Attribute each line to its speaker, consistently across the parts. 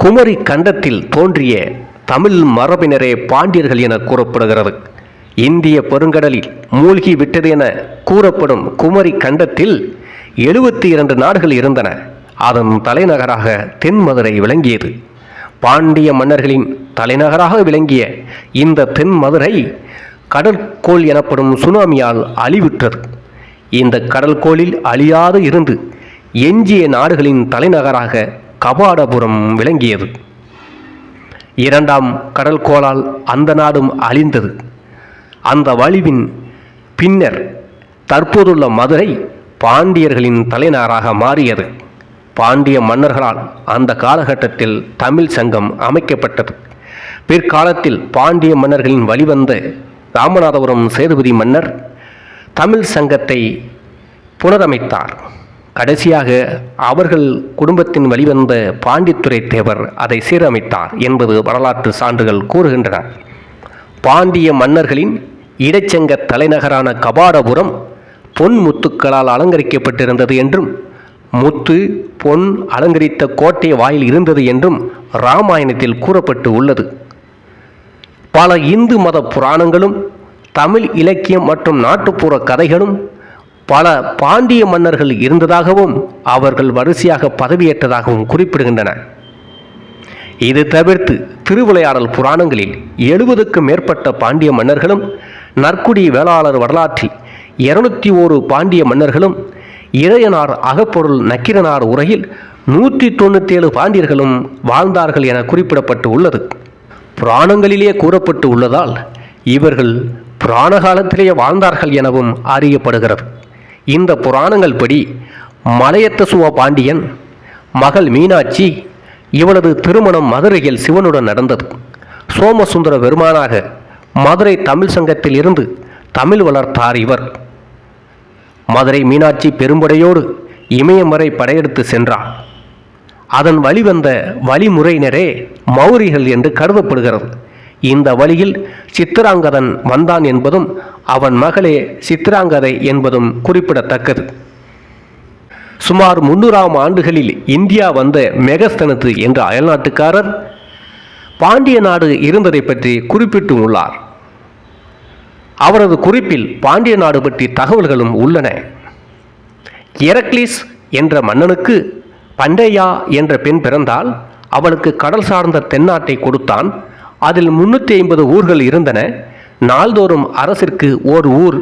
Speaker 1: குமரி கண்டத்தில் தோன்றிய தமிழ் மரபினரே பாண்டியர்கள் என கூறப்படுகிறது. இந்திய பெருங்கடலில் மூழ்கி விட்டது என கூறப்படும் குமரி கண்டத்தில் 72 நாடுகள் இருந்தன. அதன் தலைநகராக தென்மதுரை விளங்கியது. பாண்டிய மன்னர்களின் தலைநகராக விளங்கிய இந்த தென்மதுரை கடற்கோள் எனப்படும் சுனாமியால் அழிவுற்றது. இந்த கடற்கோளில் அழியாது இருந்து எஞ்சிய நாடுகளின் தலைநகராக கபாடபுரம் விளங்கியது. இரண்டாம் கடற்கோளால் அந்த நாடும் அழிந்தது. அந்த வலிவின் பின்னர் தற்போதுள்ள மதுரை பாண்டியர்களின் தலைநகராக மாறியது. பாண்டிய மன்னர்களால் அந்த காலகட்டத்தில் தமிழ் சங்கம் அமைக்கப்பட்டது. பிற்காலத்தில் பாண்டிய மன்னர்களின் வழிவந்த ராமநாதபுரம் சேதுபதி மன்னர் தமிழ் சங்கத்தை புனரமைத்தார். கடைசியாக அவர்கள் குடும்பத்தின் வழிவந்த பாண்டித்துரை தேவர் அதை சீரமைத்தார் என்பது வரலாற்று சான்றுகள் கூறுகின்றன. பாண்டிய மன்னர்களின் இடைச்சங்க தலைநகரான கபாடபுரம் பொன் முத்துக்களால் அலங்கரிக்கப்பட்டிருந்தது என்றும் முத்து பொன் அலங்கரித்த கோட்டை வாயில் இருந்தது என்றும் இராமாயணத்தில் கூறப்பட்டு உள்ளது. பல இந்து மத புராணங்களும் தமிழ் இலக்கியம் மற்றும் நாட்டுப்புற கதைகளும் பல பாண்டிய மன்னர்கள் இருந்ததாகவும் அவர்கள் வரிசையாக பதவியேற்றதாகவும் குறிப்பிடுகின்றன. இது தவிர்த்து திருவிளையாடல் புராணங்களில் 70க்கும் மேற்பட்ட பாண்டிய மன்னர்களும், நற்குடி வேளாளர் வரலாற்றில் 201 பாண்டிய மன்னர்களும், இறையனார் அகப்பொருள் நக்கீரனார் உரையில் 197 பாண்டியர்களும் வாழ்ந்தார்கள் என குறிப்பிடப்பட்டு உள்ளது. புராணங்களிலே கூறப்பட்டு உள்ளதால் இவர்கள் புராண காலத்திலேயே வாழ்ந்தார்கள் எனவும் அறியப்படுகிறது. இந்த புராணங்கள் படி மலையத்தசுவ பாண்டியன் மகள் மீனாட்சி இவளது திருமணம் மதுரையில் சிவனுடன் நடந்தது. சோமசுந்தர பெருமானாக மதுரை தமிழ் சங்கத்தில் இருந்து தமிழ் வளர்த்தார் இவர். மதுரை மீனாட்சி பெரும்படையோடு இமயம் வரை படையெடுத்து சென்றார். அதன் வழிவந்த வழிமுறையினரே மௌரியர்கள் என்று கருதப்படுகிறது. இந்த வழியில் சித்திராங்கதன் வந்தான் என்பதும் அவன் மகளே சித்திராங்கதை என்பதும் குறிப்பிடத்தக்கது. சுமார் 300ஆம் ஆண்டுகளில் இந்தியா வந்த மெகஸ்தனத்து என்ற அயல்நாட்டுக்காரர் பாண்டிய நாடு இருந்ததை பற்றி குறிப்பிட்டு உள்ளார். அவரது குறிப்பில் பாண்டிய நாடு பற்றி தகவல்களும் உள்ளன. எரக்லிஸ் என்ற மன்னனுக்கு பண்டையா என்ற பெண் பிறந்தால் அவளுக்கு கடல் சார்ந்த தென்னாட்டை கொடுத்தான். அதில் 350 ஊர்கள் இருந்தன. நாள்தோறும் அரசிற்கு ஓர் ஊர்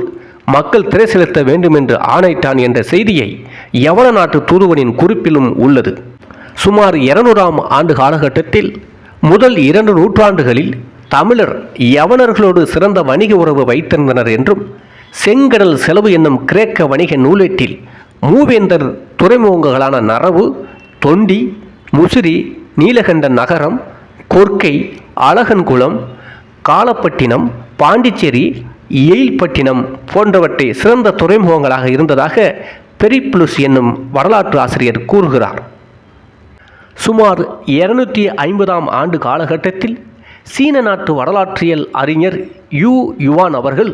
Speaker 1: மக்கள் திரை செலுத்த வேண்டும் என்று ஆணையிட்டான் என்ற செய்தியை யவன நாட்டு தூதுவனின் குறிப்பிலும் உள்ளது. சுமார் 200ஆம் ஆண்டு காலகட்டத்தில் முதல் 2 நூற்றாண்டுகளில் தமிழர் யவனர்களோடு சிறந்த வணிக உறவு வைத்திருந்தனர் என்றும் செங்கடல் செலவு என்னும் கிரேக்க வணிக நூலேட்டில் மூவேந்தர் துறைமுகங்களான நரவு, தொண்டி, முசிறி, நீலகண்ட நகரம், கொர்க்கை, அழகன்குளம், காலப்பட்டினம், பாண்டிச்சேரி, எயில்பட்டினம் போன்றவற்றை சிறந்த துறைமுகங்களாக இருந்ததாக பெரிப்ளுஸ் என்னும் வரலாற்று ஆசிரியர் கூறுகிறார். சுமார் 250ஆம் ஆண்டு காலகட்டத்தில் சீன நாட்டு வரலாற்றியல் அறிஞர் யூ யுவான் அவர்கள்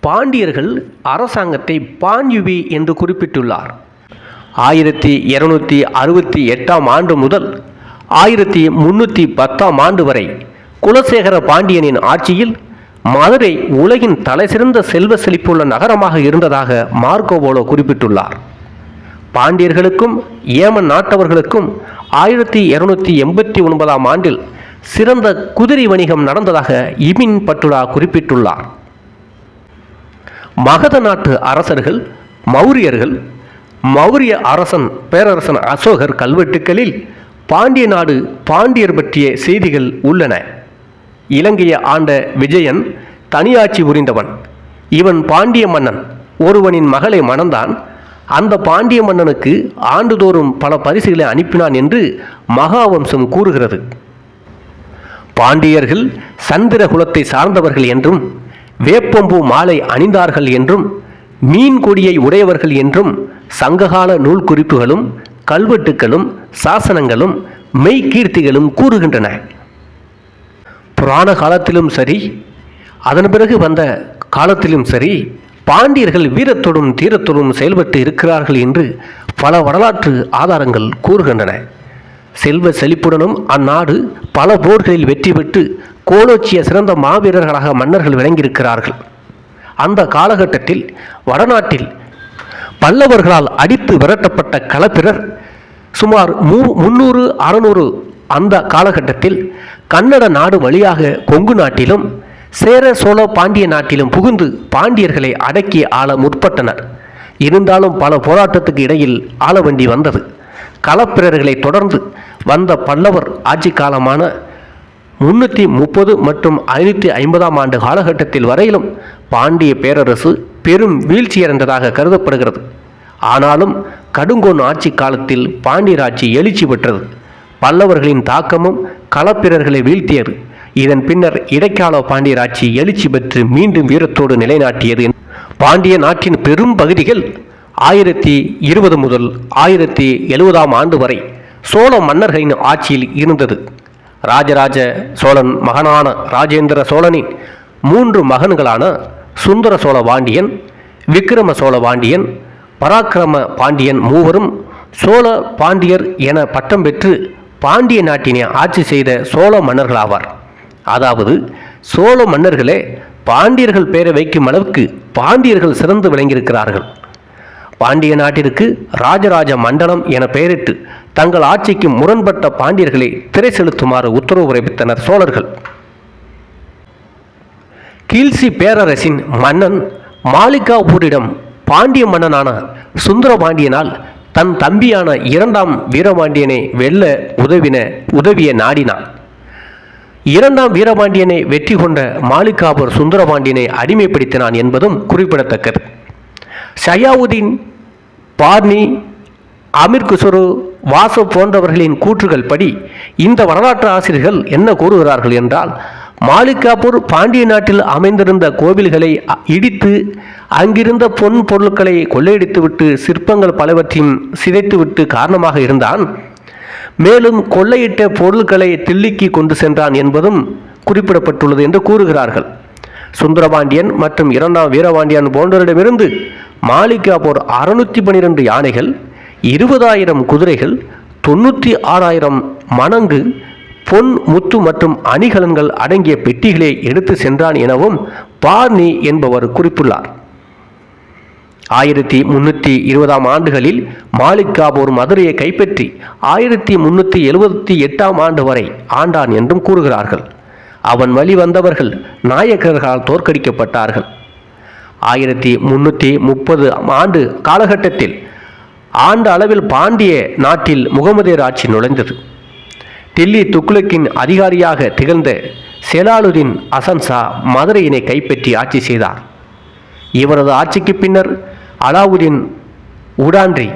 Speaker 1: பாண்டியர்கள் அரசாங்கத்தை பான்யுவி என்று குறிப்பிட்டுள்ளார். 1268ஆம் ஆண்டு முதல் 1310ஆம் ஆண்டு வரை குலசேகர பாண்டியனின் ஆட்சியில் மதுரை உலகின் தலைசிறந்த செல்வ செழிப்புள்ள நகரமாக இருந்ததாக மார்க்கோபோலோ குறிப்பிட்டுள்ளார். பாண்டியர்களுக்கும் ஏமன் நாட்டவர்களுக்கும் 1289ஆம் ஆண்டில் சிறந்த குதிரை வணிகம் நடந்ததாக இபின் பட்டுலா குறிப்பிட்டுள்ளார். மகத நாட்டு அரசர்கள் மௌரியர்கள், மௌரிய பேரரசன் அசோகர் கல்வெட்டுக்களில் பாண்டிய நாடு பாண்டியர் பற்றிய செய்திகள் உள்ளன. இலங்கையை ஆண்ட விஜயன் தனியாட்சி புரிந்தவன். இவன் பாண்டிய மன்னன் ஒருவனின் மகளை மணந்தான். அந்த பாண்டிய மன்னனுக்கு ஆண்டுதோறும் பல பரிசுகளை அனுப்பினான் என்று மகாவம்சம் கூறுகிறது. பாண்டியர்கள் சந்திர குலத்தை சார்ந்தவர்கள் என்றும், வேப்பம்பூ மாலை அணிந்தார்கள் என்றும், மீன் கொடியை உடையவர்கள் என்றும் சங்ககால நூல் குறிப்புகளும் கல்வெட்டுக்களும் சாசனங்களும் மெய்கீர்த்திகளும் கூறுகின்றன. புராண காலத்திலும் சரி, அதன் பிறகு வந்த காலத்திலும் சரி, பாண்டியர்கள் வீரத்தோடும் தீரத்தோடும் செயல்பட்டு இருக்கிறார்கள் என்று பல வரலாற்று ஆதாரங்கள் கூறுகின்றன. செல்வ செழிப்புடனும் அந்நாடு பல போர்களில் வெற்றி பெற்று கோலோச்சிய சிறந்த மாவீரர்களாக மன்னர்கள் விளங்கியிருக்கிறார்கள். அந்த காலகட்டத்தில் வடநாட்டில் பல்லவர்களால் அடித்து விரட்டப்பட்ட களப்பிரர் சுமார் 300-600 அந்த காலகட்டத்தில் கன்னட நாடு வழியாக கொங்கு நாட்டிலும் சேர சோழ பாண்டிய நாட்டிலும் புகுந்து பாண்டியர்களை அடக்கி ஆள முற்பட்டனர். இருந்தாலும் பல போராட்டத்துக்கு இடையில் ஆளவண்டி வந்தது. களப்பிரர்களை தொடர்ந்து வந்த பல்லவர் ஆட்சி காலமான 330 மற்றும் 550 ஆண்டு காலகட்டத்தில் வரையிலும் பாண்டிய பேரரசு பெரும் வீழ்ச்சியடைந்ததாக கருதப்படுகிறது. ஆனாலும் கடுங்கோன் ஆட்சி காலத்தில் பாண்டியராட்சி எழுச்சி பெற்றது. பல்லவர்களின் தாக்கமும் களப்பிரர்களை வீழ்த்தியது. இதன் பின்னர் இடைக்கால பாண்டியராட்சி எழுச்சி பெற்று மீண்டும் வீரத்தோடு நிலைநாட்டியது. பாண்டிய நாட்டின் பெரும் பகுதிகள் 1020 முதல் 1070 ஆண்டு வரை சோழ மன்னர்களின் ஆட்சியில் இருந்தது. ராஜராஜ சோழன் மகனான ராஜேந்திர சோழனின் 3 மகன்களான சுந்தர சோழ பாண்டியன், விக்கிரம சோழ பாண்டியன், பராக்கிரம பாண்டியன் மூவரும் சோழ பாண்டியர் என பட்டம் பெற்று பாண்டிய நாட்டினை ஆட்சி செய்த சோழ மன்னர்களாவார். அதாவது சோழ மன்னர்களே பாண்டியர்கள் பெயரை வைக்கும் அளவுக்கு பாண்டியர்கள் சிறந்து விளங்கியிருக்கிறார்கள். பாண்டிய நாட்டிற்கு ராஜராஜ மண்டலம் என பெயரிட்டு தங்கள் ஆட்சிக்கு முரண்பட்ட பாண்டியர்களை திரை செலுத்துமாறு உத்தரவு பிறப்பித்தனர் சோழர்கள். கீழ்சி பேரரசின் மன்னன் மாளிகாபூரிடம் பாண்டிய மன்னனான சுந்தர பாண்டியனால் தன் தம்பியான 2ஆம் வீரபாண்டியனை வெல்ல உதவிய நாடினான். 2ஆம் வீரபாண்டியனை வெற்றி கொண்ட மாளிகாபூர் சுந்தரபாண்டியனை அடிமைப்படுத்தினான் என்பதும் குறிப்பிடத்தக்கது. ஷயாவுதீன், பார்னி, அமீர் குஸ்ரு, வாசு போன்றவர்களின் கூற்றுகள் படி இந்த வரலாற்று ஆசிரியர்கள் என்ன கூறுகிறார்கள் என்றால், மாளிகாபூர் பாண்டிய நாட்டில் அமைந்திருந்த கோவில்களை இடித்து அங்கிருந்த பொன் பொருட்களை கொள்ளையடித்துவிட்டு சிற்பங்கள் பலவற்றையும் சிதைத்துவிட்டு காரணமாக இருந்தான். மேலும் கொள்ளையிட்ட பொருட்களை தில்லிக்கு கொண்டு சென்றான் என்பதும் குறிப்பிடப்பட்டுள்ளது என்று கூறுகிறார்கள். சுந்தரபாண்டியன் மற்றும் 2ஆம் வீரபாண்டியன் போன்றவரிடமிருந்து மாளிகாபூர் 612 யானைகள், 20,000 குதிரைகள், 96,000 மணங்கு பொன், முத்து மற்றும் அணிகலன்கள் அடங்கிய பெட்டிகளை எடுத்து சென்றான் எனவும் பார்னி என்பவர் குறிப்பிட்டுள்ளார். 1320 ஆண்டுகளில் மாளிகாபூர் மதுரையை கைப்பற்றி 1378 ஆண்டு வரை ஆண்டான் என்றும் கூறுகிறார்கள். அவன் வழி வந்தவர்கள் நாயக்கர்களால் தோற்கடிக்கப்பட்டார்கள். 1330 ஆண்டு காலகட்டத்தில் ஆண்டு அளவில் பாண்டிய நாட்டில் முகமதியர் ஆட்சி நுழைந்தது. தில்லி துக்ளக்கின் அதிகாரியாக திகழ்ந்த செலாலுதீன் அசன் ஷா மதுரையினை கைப்பற்றி ஆட்சி செய்தார். இவரது ஆட்சிக்கு பின்னர் அலாவுதீன், உடான்ரி,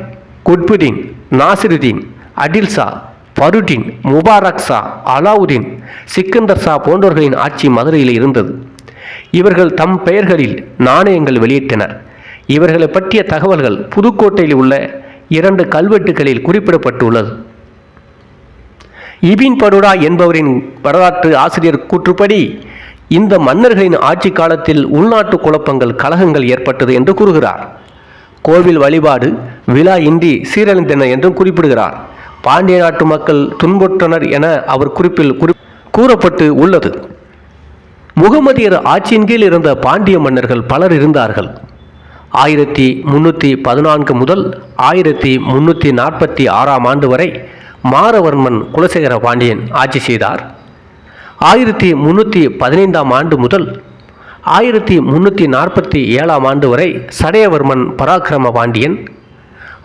Speaker 1: குட்புதீன், நாசிருதீன், அடில் ஷா, பருடீன், முபாரக் ஷா, அலாவுதீன், சிக்கந்தர் ஷா போன்றவர்களின் ஆட்சி மதுரையில் இருந்தது. இவர்கள் தம் பெயர்களில் நாணயங்கள் வெளியிட்டனர். இவர்களை பற்றிய தகவல்கள் புதுக்கோட்டையில் உள்ள 2 கல்வெட்டுகளில் குறிப்பிடப்பட்டுள்ளது. இபின் படுடா என்பவரின் வரலாற்று ஆசிரியர் கூற்றுப்படி இந்த மன்னர்களின் ஆட்சி காலத்தில் உள்நாட்டு குழப்பங்கள், கலகங்கள் ஏற்பட்டது என்று கூறுகிறார். கோவில் வழிபாடு விழா இன்றி சீரழிந்தன என்றும் குறிப்பிடுகிறார். பாண்டிய நாட்டு மக்கள் துன்புற்றனர் என அவர் குறிப்பில் கூறப்பட்டு உள்ளது. முகமதியர் ஆட்சியின் கீழ் இருந்த பாண்டிய மன்னர்கள் பலர் இருந்தார்கள். 1314 முதல் 1346 ஆண்டு வரை மாரவர்மன் குலசேகர பாண்டியன் ஆட்சி செய்தார். 1315 ஆண்டு முதல் 1347 ஆண்டு வரை சடையவர்மன் பராக்கிரம பாண்டியன்,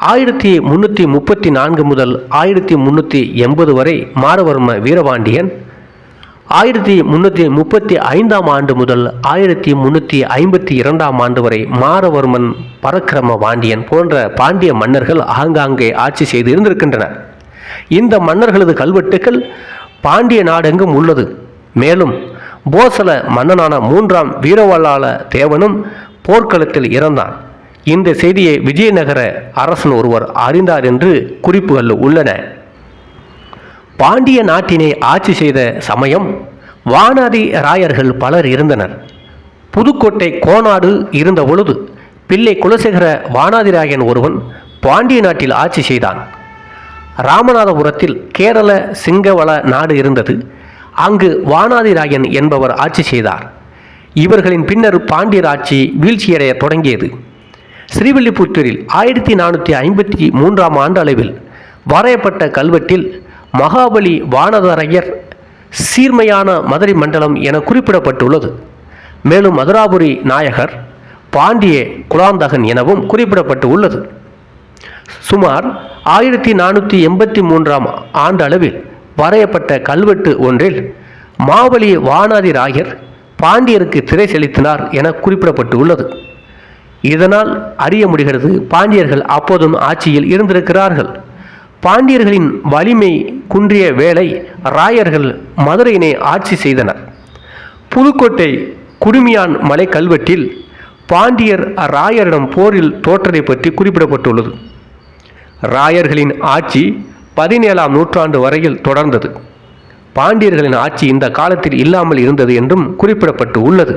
Speaker 1: 1334 முதல் 1380 வரை மாரவர்ம வீரபாண்டியன், 1335 ஆண்டு முதல் 1352 ஆண்டு வரை மாரவர்மன் பராக்கிரம பாண்டியன் போன்ற பாண்டிய மன்னர்கள் ஆங்காங்கே ஆட்சி செய்து இருந்திருக்கின்றனர். இந்த மன்னர்களது கல்வெட்டுக்கள் பாண்டிய நாடெங்கும் உள்ளது. மேலும் போசல மன்னனான 3ஆம் வீரவல்லாள தேவனும் போர்க்களத்தில் இறந்தான். இந்த செய்தியை விஜயநகர அரசன் ஒருவர் அறிந்தார் என்று குறிப்புகள் உள்ளன. பாண்டிய நாட்டினை ஆட்சி செய்த சமயம் வானாதி ராயர்கள் பலர் இருந்தனர். புதுக்கோட்டை கோனாடு இருந்த பொழுது பிள்ளை குலசேகர வானாதிராயன் ஒருவன் பாண்டிய நாட்டில் ஆட்சி செய்தான். ராமநாதபுரத்தில் கேரள சிங்கவள நாடு இருந்தது. அங்கு வானாதிராயன் என்பவர் ஆட்சி செய்தார். இவர்களின் பின்னர் பாண்டியர் ஆட்சி வீழ்ச்சியடைய தொடங்கியது. ஸ்ரீவில்லிபுத்தூரில் 1453 ஆண்டு அளவில் வரையப்பட்ட கல்வெட்டில் மகாபலி வானதரையர் சீர்மையான மதுரை மண்டலம் என குறிப்பிடப்பட்டுள்ளது. மேலும் மதுராபுரி நாயகர் பாண்டிய குலாந்தகன் எனவும் குறிப்பிடப்பட்டு உள்ளது. சுமார் 1483 ஆண்டு அளவில் வரையப்பட்ட கல்வெட்டு ஒன்றில் மாவலி வானாதிராயர் பாண்டியருக்கு திரை செலுத்தினார் என குறிப்பிடப்பட்டு உள்ளது. இதனால் அறிய முடிகிறது பாண்டியர்கள் அப்போதும் ஆட்சியில் இருந்திருக்கிறார்கள். பாண்டியர்களின் வலிமை குன்றிய வேளை ராயர்கள் மதுரையினை ஆட்சி செய்தனர். புதுக்கோட்டை குடுமியான் மலை கல்வெட்டில் பாண்டியர் ராயரிடம் போரில் தோற்றதை பற்றி குறிப்பிடப்பட்டுள்ளது. ராயர்களின் ஆட்சி 17ஆம் நூற்றாண்டு வரையில் தொடர்ந்தது. பாண்டியர்களின் ஆட்சி இந்த காலத்தில் இல்லாமல் இருந்தது என்றும் குறிப்பிடப்பட்டு உள்ளது.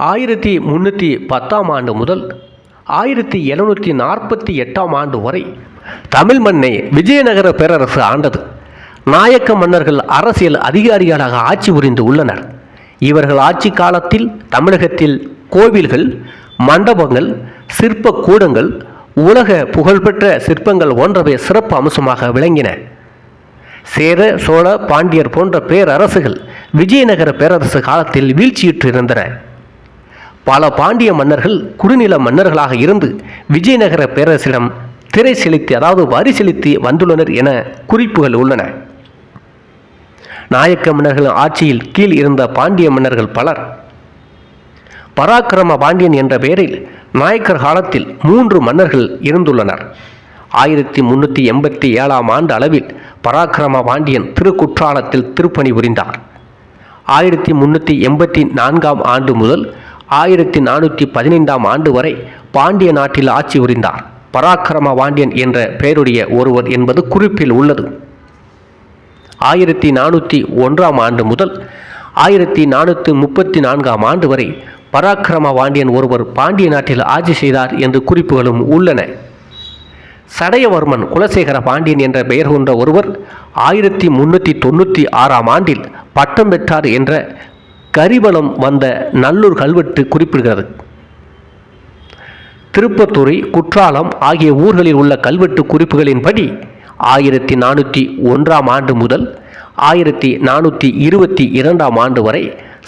Speaker 1: 1310 ஆண்டு முதல் 1748 ஆண்டு வரை தமிழ் மண்ணை விஜயநகர பேரரசு ஆண்டது. நாயக்க மன்னர்கள் அரசியல் அதிகாரிகளாக ஆட்சி புரிந்து உள்ளனர். இவர்கள் ஆட்சி காலத்தில் தமிழகத்தில் கோவில்கள், மண்டபங்கள், சிற்ப கூடங்கள், உலக புகழ்பெற்ற சிற்பங்கள் போன்றவை சிறப்பு அம்சமாக விளங்கின. சேர, சோழ, பாண்டியர் போன்ற பேரரசுகள் விஜயநகர பேரரசு காலத்தில் வீழ்ச்சியுற்றிருந்தன. பல பாண்டிய மன்னர்கள் குறுநில மன்னர்களாக இருந்து விஜயநகர பேரரசிடம் திரை செலுத்தி வரி செலுத்தி வந்துள்ளனர் என குறிப்புகள் உள்ளன. நாயக்க மன்னர்கள் ஆட்சியில் கீழ் இருந்த பாண்டிய மன்னர்கள் பலர். பராக்கிரம பாண்டியன் என்ற பெயரில் நாயக்கர் காலத்தில் 3 மன்னர்கள் இருந்துள்ளனர். 1387 ஆண்டு அளவில் பராக்கிரம பாண்டியன் திருக்குற்றாலத்தில் திருப்பணி புரிந்தார். 1384 ஆண்டு முதல் 1415 ஆண்டு வரை பாண்டிய நாட்டில் ஆட்சி புரிந்தார். பராக்கிரம பாண்டியன் என்ற பெயருடைய ஒருவர் என்பது குறிப்பில் உள்ளது. 1401 ஆண்டு முதல் 1434 ஆண்டு வரை பராக்கிரம பாண்டியன் ஒருவர் பாண்டிய நாட்டில் ஆட்சி செய்தார் என்று குறிப்புகளும் உள்ளன. சடையவர்மன் குலசேகர பாண்டியன் என்ற பெயர் கொண்ட ஒருவர் 1396 ஆண்டில் பட்டம் பெற்றார் என்ற கரிவலம் வந்த நல்லூர் கல்வெட்டு குறிப்பிடுகிறது. திருப்பத்தூரை, குற்றாலம் ஆகிய ஊர்களில் உள்ள கல்வெட்டு குறிப்புகளின்படி 1401 ஆண்டு முதல் 1422 ஆண்டு வரை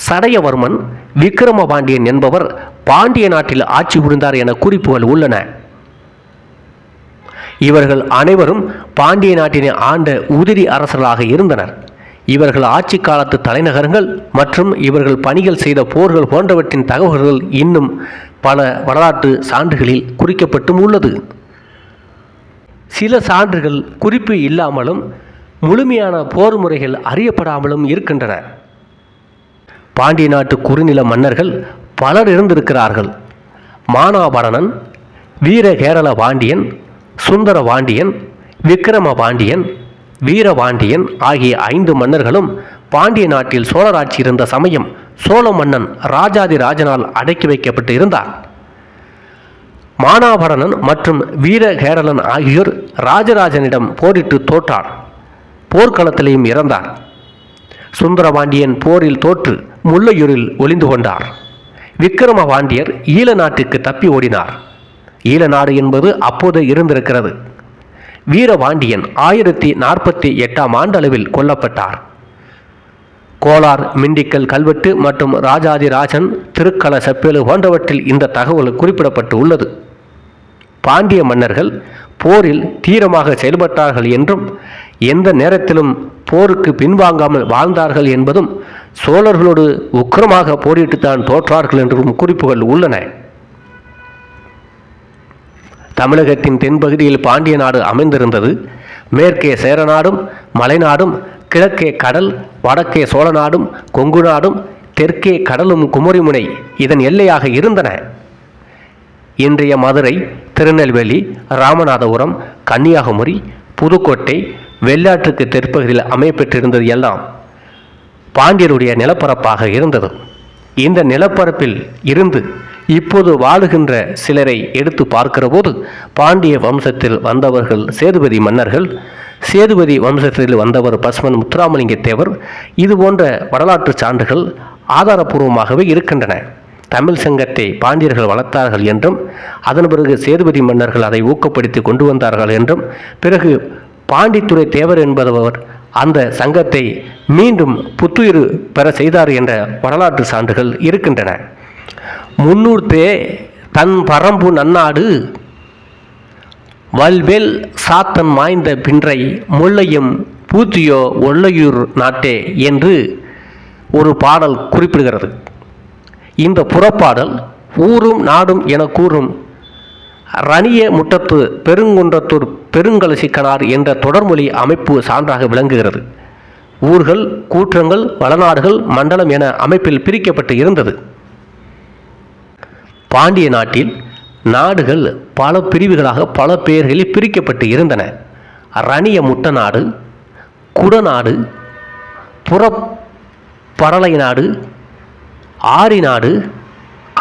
Speaker 1: சடையவர்மன் விக்கிரமபாண்டியன் என்பவர் பாண்டிய நாட்டில் ஆட்சி புரிந்தார் என குறிப்புகள் உள்ளன. இவர்கள் அனைவரும் பாண்டிய நாட்டினை ஆண்ட உதிரி அரசர்களாக இருந்தனர். இவர்கள் ஆட்சி காலத்து தலைநகரங்கள் மற்றும் இவர்கள் பணிகள் செய்த போர்கள் போன்றவற்றின் தகவல்கள் இன்னும் பல வரலாற்று சான்றுகளில் குறிக்கப்பட்டும் உள்ளது. சில சான்றுகள் குறிப்பு இல்லாமலும் முழுமையான போர் முறைகள் அறியப்படாமலும் இருக்கின்றன. பாண்டிய நாட்டு குறுநில மன்னர்கள் பலர் இருந்திருக்கிறார்கள். மானாபரணன், வீரகேரள பாண்டியன், சுந்தர பாண்டியன், விக்கிரம பாண்டியன், வீரபாண்டியன் ஆகிய 5 மன்னர்களும் பாண்டிய நாட்டில் சோழராட்சி இருந்த சமயம் சோழ மன்னன் ராஜாதி ராஜனால் அடக்கி வைக்கப்பட்டு இருந்தார். மானாபரணன் மற்றும் வீரகேரளன் ஆகியோர் ராஜராஜனிடம் போரிட்டு தோற்றார். போர்க்களத்திலேயும் இறந்தார். சுந்தரபாண்டியன் போரில் தோற்று முல்லையூரில் ஒளிந்து கொண்டார். விக்கிரம பாண்டியர் ஈழ நாட்டுக்கு தப்பி ஓடினார். ஈழ நாடு என்பது அப்போது இருந்திருக்கிறது. வீரபாண்டியன் 1048 ஆண்டு அளவில் கொல்லப்பட்டார். கோலார், மிண்டிக்கல் கல்வெட்டு மற்றும் ராஜாதிராஜன் திருக்கல செப்பேடு போன்றவற்றில் இந்த தகவல் குறிப்பிடப்பட்டு உள்ளது. பாண்டிய மன்னர்கள் போரில் தீவிரமாக செயல்பட்டார்கள் என்றும் எந்த நேரத்திலும் போருக்கு பின்வாங்காமல் வாழ்ந்தார்கள் என்பதும் சோழர்களோடு உக்கிரமாக போரிட்டுத்தான் தோற்றார்கள் என்றும் குறிப்புகள் உள்ளன. தமிழகத்தின் தென்பகுதியில் பாண்டிய நாடு அமைந்திருந்தது. மேற்கே சேரநாடும் மலைநாடும், கிழக்கே கடல், வடக்கே சோழ நாடும் கொங்கு நாடும், தெற்கே கடலும் குமரிமுனை இதன் எல்லையாக இருந்தன. இன்றைய மதுரை, திருநெல்வேலி, ராமநாதபுரம், கன்னியாகுமரி, புதுக்கோட்டை, வெள்ளாற்றுக்கு தெற்பகுதியில் அமையப்பெற்றிருந்தது எல்லாம் பாண்டியருடைய நிலப்பரப்பாக இருந்தது. இந்த நிலப்பரப்பில் இருந்து இப்போது வாழுகின்ற சிலரை எடுத்து பார்க்கிற போது பாண்டிய வம்சத்தில் வந்தவர்கள் சேதுபதி மன்னர்கள், சேதுபதி வம்சத்தில் வந்தவர் பஸ்மன் முத்துராமலிங்க தேவர். இது போன்ற வரலாற்று சான்றுகள் ஆதாரபூர்வமாகவே இருக்கின்றன. தமிழ் சங்கத்தை பாண்டியர்கள் வளர்த்தார்கள் என்றும், அதன் பிறகு சேதுபதி மன்னர்கள் அதை ஊக்கப்படுத்தி கொண்டு வந்தார்கள் என்றும், பிறகு பாண்டித்துரை தேவர் என்பவர் அந்த சங்கத்தை மீண்டும் புத்துயிர் பெற செய்தார் என்ற வரலாற்று சான்றுகள் இருக்கின்றன. முன்னூர்த்தே தன் பரம்பு நன்னாடு வல்வேல் சாத்தன் மாய்ந்த பின்றை முல்லையும் பூத்தியோ ஒல்லையூர் நாட்டே என்று ஒரு பாடல் குறிப்பிடுகிறது. இந்த புறப்பாடல் ஊரும் நாடும் என கூறும் ரணிய முட்டத்து பெருங்குன்றத்தூர் பெருங்கலசிக்கனார் என்ற தொடர்மொழி அமைப்பு சான்றாக விளங்குகிறது. ஊர்கள், கூற்றங்கள், வளநாடுகள், மண்டலம் என அமைப்பில் பிரிக்கப்பட்டு இருந்தது. பாண்டிய நாட்டில் நாடுகள் பல பிரிவுகளாக பல பெயர்களில் பிரிக்கப்பட்டு இருந்தன. ரணிய முட்ட நாடு, குடநாடு, புறப்பரளை நாடு, ஆரி நாடு,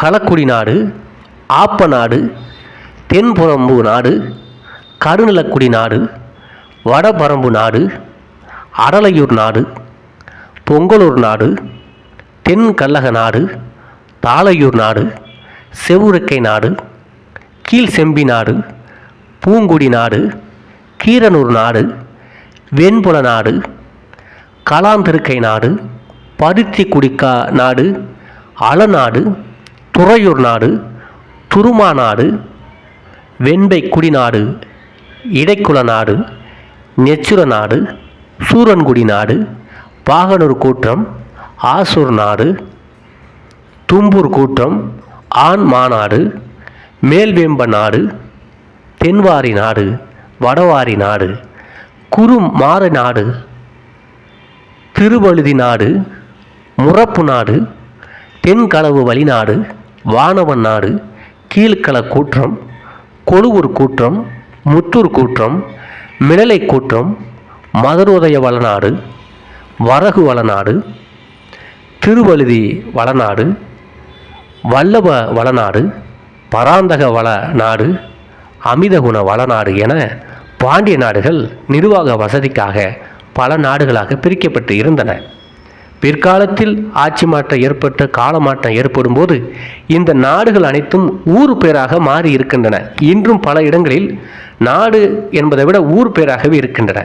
Speaker 1: களக்குடி நாடு, ஆப்ப நாடு, தென்புறம்பு நாடு, கருநிலக்குடி நாடு, வடபரம்பு நாடு, அடலையூர் நாடு, பொங்கலூர் நாடு, தென்கல்லக நாடு, தாளையூர் நாடு, செவுருக்கை நாடு, கீழ் செம்பி நாடு, பூங்குடி நாடு, கீரனூர் நாடு, வெண்புல நாடு, கலாந்திருக்கை நாடு, பருத்தி குடிக்கா நாடு, அலநாடு, துறையூர் நாடு, துருமா நாடு, வெண்பை குடிநாடு, இடைக்குல நாடு, நெச்சுர நாடு, சூரன்குடி நாடு, பாகனூர் கூற்றம், ஆசூர் நாடு, தும்பூர் கூற்றம், ஆண் மாநாடு, மேல்வேம்ப நாடு, தென்வாரி நாடு, வடவாரி நாடு, குறுமாற நாடு, திருவழுதி நாடு, முறப்பு நாடு, தென்களவு வழிநாடு, வானவன் நாடு, கீழ்கள கூற்றம், கொழுவூர் கூற்றம், முத்தூர் கூற்றம், மிளலை கூற்றம், மதுரோதய வளநாடு, வரகு வளநாடு, திருவழுதி வளநாடு, வல்லப வளநாடு, பராந்தக வளநாடு, அமிதகுண வளநாடு என பாண்டிய நாடுகள் நிர்வாக வசதிக்காக பல நாடுகளாக பிரிக்கப்பட்டு இருந்தன. பிற்காலத்தில் ஆட்சி மாற்றம் ஏற்பட்ட காலமாற்றம் ஏற்படும் போது இந்த நாடுகள் அனைத்தும் ஊர் பேராக மாறி இருக்கின்றன. இன்றும் பல இடங்களில் நாடு என்பதை விட ஊர் பேராகவே இருக்கின்றன.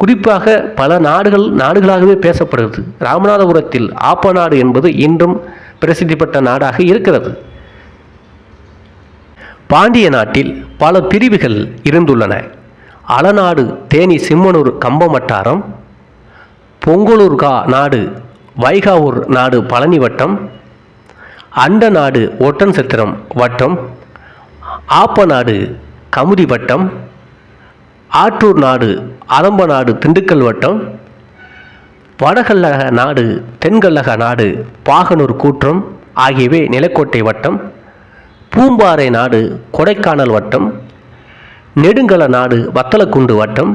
Speaker 1: குறிப்பாக பல நாடுகளாகவே பேசப்படுகிறது. ராமநாதபுரத்தில் ஆப்ப நாடு என்பது இன்றும் பிரசித்தி பெற்ற நாடாக இருக்கிறது. பாண்டிய நாட்டில் பல பிரிவுகள் இருந்துள்ளன. அலநாடு தேனி சிம்மனூர் கம்பமட்டாரம், பொங்கலூர்கா நாடு வைகாவூர் நாடு பழனி வட்டம், அண்ட நாடு ஒட்டன் சத்திரம் வட்டம், ஆப்ப நாடு கமுதி வட்டம், ஆற்றூர் நாடு அரம்ப நாடு திண்டுக்கல் வட்டம், வடகல்லக நாடு தென்கல்லக நாடு பாகனூர் கூற்றம் ஆகியவை நிலக்கோட்டை வட்டம், பூம்பாறை நாடு கொடைக்கானல் வட்டம், நெடுங்கல நாடு வத்தலக்குண்டு வட்டம்,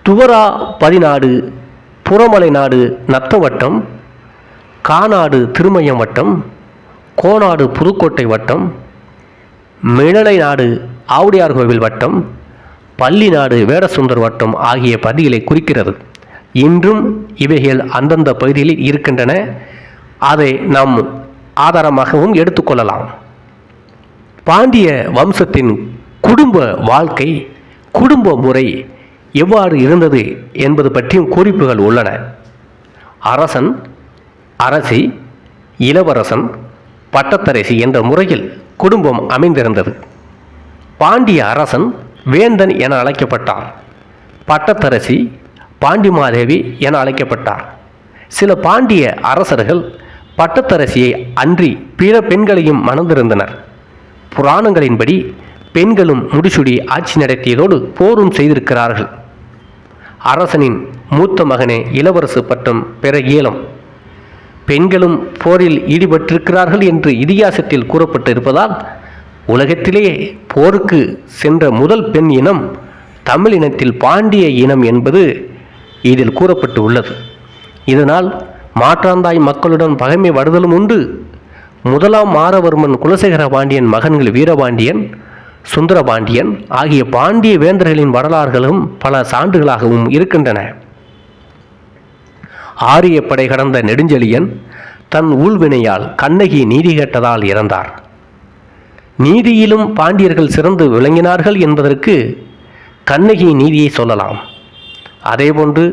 Speaker 1: துவரா பதிநாடு புறமலை நாடு நத்த வட்டம், காநாடு திருமயம் வட்டம், கோநாடு புதுக்கோட்டை வட்டம், மிளலை நாடு ஆவுடையார் கோவில் வட்டம், பள்ளி நாடு வேடசுந்தர் வட்டம் ஆகிய பகுதிகளை குறிக்கிறது. இன்றும் இவைகள் அந்தந்த பகுதிகளில் இருக்கின்றன. அதை நாம் ஆதாரமாகவும் எடுத்துக்கொள்ளலாம். பாண்டிய வம்சத்தின் குடும்ப வாழ்க்கை, குடும்ப முறை எவ்வாறு இருந்தது என்பது பற்றியும் குறிப்புகள் உள்ளன. அரசன், அரசி, இளவரசன், பட்டத்தரசி என்ற முறையில் குடும்பம் அமைந்திருந்தது. பாண்டிய அரசன் வேந்தன் என அழைக்கப்பட்டார். பட்டத்தரசி பாண்டிமாதேவி என அழைக்கப்பட்டார். சில பாண்டிய அரசர்கள் பட்டத்தரசியை அன்றி பிற பெண்களையும் மணந்திருந்தனர். புராணங்களின்படி பெண்களும் முடிசூடி ஆட்சி நடத்தியதோடு போரும் செய்திருக்கிறார்கள். அரசனின் மூத்த மகனே இளவரசு பட்டம் பெற இயலும். பெண்களும் போரில் ஈடுபட்டிருக்கிறார்கள் என்று இதிகாசத்தில் கூறப்பட்டிருப்பதால் உலகத்திலேயே போருக்கு சென்ற முதல் பெண் இனம் தமிழ் இனத்தில் பாண்டிய இனம் என்பது இதில் கூறப்பட்டு உள்ளது. இதனால் மாற்றாந்தாய் மக்களுடன் பகைமை வருதலும் உண்டு, முதலாம் மாறவர்மன் குலசேகர பாண்டியன் மகன்கள் வீரபாண்டியன், சுந்தரபாண்டியன் ஆகிய பாண்டிய வேந்தர்களின் வரலாறுகளும் பல சான்றுகளாகவும் இருக்கின்றன. ஆரிய படை கடந்த நெடுஞ்செழியன் தன் ஊழ்வினையால் கண்ணகி நீதி கேட்டதால் இறந்தார். நீதியிலும் பாண்டியர்கள் சிறந்து விளங்கினார்கள் என்பதற்கு கண்ணகி நீதியை சொல்லலாம். அதேபோன்று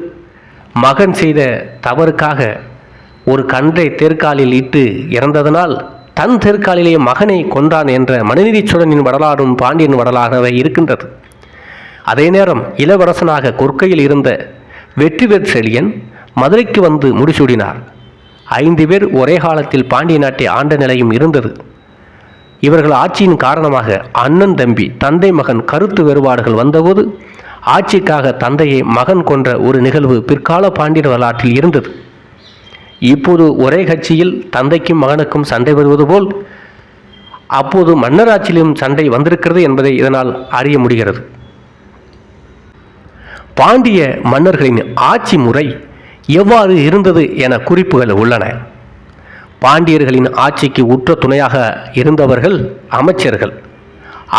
Speaker 1: மகன் செய்த தவறுக்காக ஒரு கன்றை தேர்காலில் இட்டு இறந்ததனால் தன் தேர்காலிலே மகனை கொன்றான் என்ற மனுநீதி சோழனின் வரலாறும் பாண்டியன் வரலாறாகவே இருக்கின்றது. அதே நேரம் இளவரசனாக கொற்கையில் இருந்த வெற்றிவேற் செழியன் மதுரைக்கு வந்து முடிசூடினார். 5 பேர் ஒரே காலத்தில் பாண்டிய நாட்டை ஆண்ட நிலையும் இருந்தது. இவர்கள் ஆட்சியின் காரணமாக அண்ணன் தம்பி தந்தை மகன் கருத்து வேறுபாடுகள் வந்தபோது ஆட்சிக்காக தந்தையை மகன் கொன்ற ஒரு நிகழ்வு பிற்கால பாண்டியர் வரலாற்றில் இருந்தது. இப்போது ஒரே கட்சியில் தந்தைக்கும் மகனுக்கும் சண்டை வருவது போல் அப்போது மன்னராட்சியிலும் சண்டை வந்திருக்கிறது என்பதை இதனால் அறிய முடிகிறது. பாண்டிய மன்னர்களின் ஆட்சி முறை எவ்வாறு இருந்தது என குறிப்புகள் உள்ளன. பாண்டியர்களின் ஆட்சிக்கு உற்ற துணையாக இருந்தவர்கள் அமைச்சர்கள்.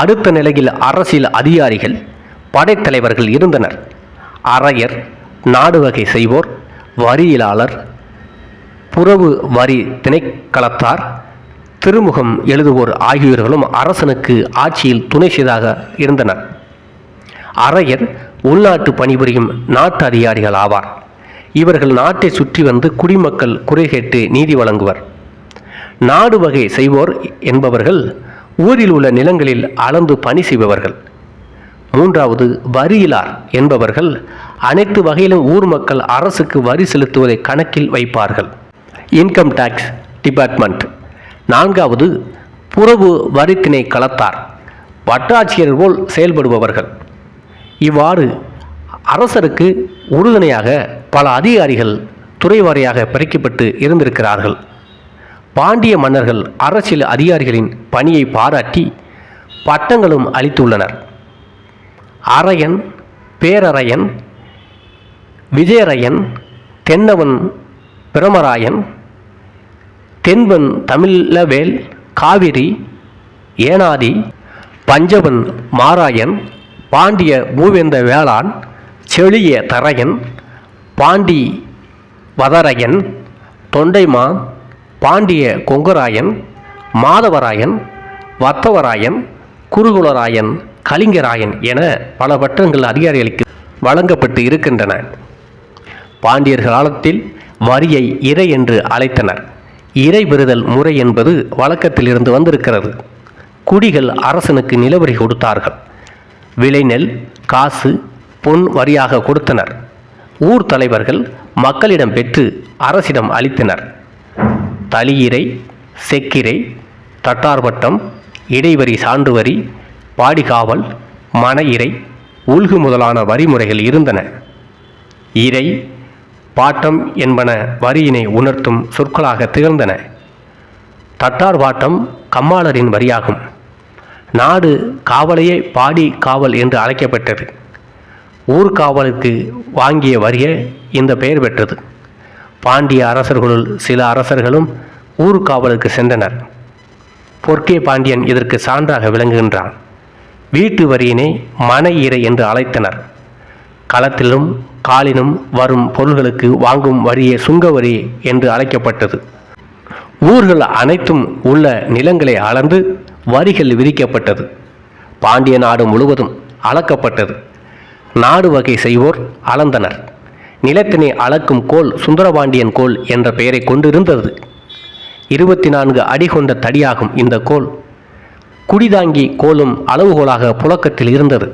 Speaker 1: அடுத்த நிலையில் அரசியல் அதிகாரிகள், படைத்தலைவர்கள் இருந்தனர். அரையர், நாடு வகை செய்வோர், வரியியலாளர், புறவு வரி திணைக்களத்தார், திருமுகம் எழுதுவோர் ஆகியோர்களும் அரசனுக்கு ஆட்சியில் துணை செய்தாக இருந்தனர். அரையர் உள்நாட்டு பணிபுரியும் நாட்டு அதிகாரிகள் ஆவார். இவர்கள் நாட்டை சுற்றி வந்து குடிமக்கள் குறை கேட்டு நீதி வழங்குவர். நாடு வகை செய்வோர் என்பவர்கள் ஊரில் உள்ள நிலங்களில் அளந்து பணி செய்பவர்கள். 3வது வரியிலார் என்பவர்கள் அனைத்து வகையிலும் ஊர் மக்கள் அரசுக்கு வரி செலுத்துவதை கணக்கில் வைப்பார்கள். Income tax department. 4வது புறவு வரி திணைக்களத்தார், வட்டாட்சியர் போல் செயல்படுபவர்கள். இவ்வாறு அரசருக்கு உறுதுணையாக பல அதிகாரிகள் துறை வாரியாக பிரிக்கப்பட்டு இருந்திருக்கிறார்கள். பாண்டிய மன்னர்கள் அரசியல் அதிகாரிகளின் பணியை பாராட்டி பட்டங்களும் அளித்துள்ளனர். அரையன், பேரரையன், விஜயரையன், தென்னவன் பிரமராயன், தென்பன் தமிழவேல், காவிரி, ஏனாதி, பஞ்சவன் மாராயன், பாண்டிய மூவேந்த வேளான், செழிய தரையன், பாண்டி வதரையன், தொண்டைமா, பாண்டிய கொங்கராயன், மாதவராயன், வத்தவராயன், குருகுலராயன், கலிங்கராயன் என பல பட்டங்கள் அதிகாரிகளுக்கு வழங்கப்பட்டு இருக்கின்றன. பாண்டியர் காலத்தில் வரியை இறை என்று அழைத்தனர். இறை பெறுதல் முறை என்பது வழக்கத்தில் இருந்து வந்திருக்கிறது. குடிகள் அரசனுக்கு நிலவரி கொடுத்தார்கள். விளைநெல், காசு, பொன் வரியாக கொடுத்தனர். ஊர் தலைவர்கள் மக்களிடம் பெற்று அரசிடம் அளித்தனர். தளியிறை, செக்கிரை, தட்டார்பட்டம், இடைவரி சான்று வரி, பாடிகாவல், மன இறை, உள்கு முதலான வரிமுறைகள் இருந்தன. இறை, பாட்டம் என்பன வரியினை உணர்த்தும் சொற்களாக திகழ்ந்தன. தட்டார்பாட்டம் கம்மாளரின் வரியாகும். நாடு காவலையே பாடி காவல் என்று அழைக்கப்பட்டது. ஊர்காவலுக்கு வாங்கிய வரியே இந்த பெயர் பெற்றது. பாண்டிய அரசர்களுள் சில அரசர்களும் ஊர்காவலுக்கு சென்றனர். பொற்கே பாண்டியன் இதற்கு சான்றாக விளங்குகின்றான். வீட்டு வரியினை மன இறை என்று அழைத்தனர். களத்திலும் காலினும் வரும் பொருள்களுக்கு வாங்கும் வரியே சுங்க வரி என்று அழைக்கப்பட்டது. ஊர்கள் அனைத்தும் உள்ள நிலங்களை அளந்து வரிகள் விதிக்கப்பட்டது. பாண்டிய நாடு முழுவதும் அளக்கப்பட்டது. நாடு வகை செய்வோர் அளந்தனர். நிலத்தினை அளக்கும் கோல் சுந்தரபாண்டியன் கோல் என்ற பெயரை கொண்டிருந்தது. 24 அடி கொண்ட தடியாகும் இந்த கோல். குடிதாங்கி கோலும் அளவுகோலாக புழக்கத்தில் இருந்தது.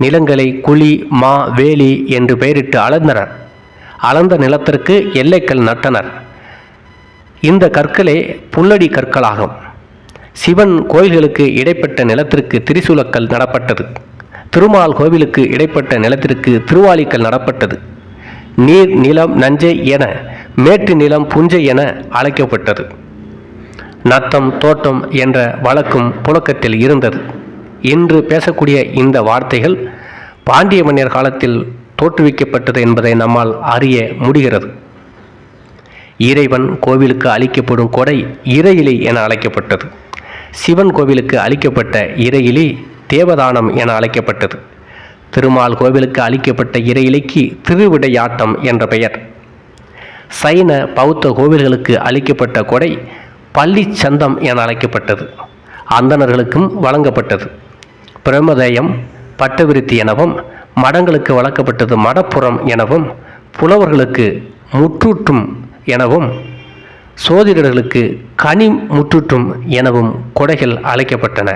Speaker 1: நிலங்களை குழி, மா, வேலி என்று பெயரிட்டு அளந்தனர். அளந்த நிலத்திற்கு எல்லைக்கல் நட்டனர். இந்த கற்களே புல்லடி கற்களாகும். சிவன் கோயில்களுக்கு இடைப்பட்ட நிலத்திற்கு திரிசூலக்கல் நடப்பட்டது. திருமால் கோவிலுக்கு இடைப்பட்ட நிலத்திற்கு திருவாலிக்கல் நடப்பட்டது. நீர் நிலம் நஞ்சை என மேட்டு நிலம் புஞ்சை என அழைக்கப்பட்டது. நத்தம், தோட்டம் என்ற வழக்கும் புழக்கத்தில் இருந்தது. இன்று பேசக்கூடிய இந்த வார்த்தைகள் பாண்டிய மன்னர் காலத்தில் தோற்றுவிக்கப்பட்டது என்பதை நம்மால் அறிய முடிகிறது. இறைவன் கோவிலுக்கு அளிக்கப்படும் கொடை இறையிலை என அழைக்கப்பட்டது. சிவன் கோவிலுக்கு அளிக்கப்பட்ட இறையிலை தேவதானம் என அழைக்கப்பட்டது. திருமால் கோவிலுக்கு அளிக்கப்பட்ட இறையிலைக்கு திருவிடையாட்டம் என்ற பெயர். சைன பௌத்த கோவில்களுக்கு அளிக்கப்பட்ட கொடை பள்ளி சந்தம் என அழைக்கப்பட்டது. அந்தணர்களுக்கும் வழங்கப்பட்டது. பிரமதேயம் பட்டவிருத்தி எனவும், மடங்களுக்கு வழங்கப்பட்டது மடப்புறம் எனவும், புலவர்களுக்கு முற்றூற்றும் எனவும், சோதிடர்களுக்கு கனி முற்றூற்றும் எனவும் கொடைகள் அழைக்கப்பட்டன.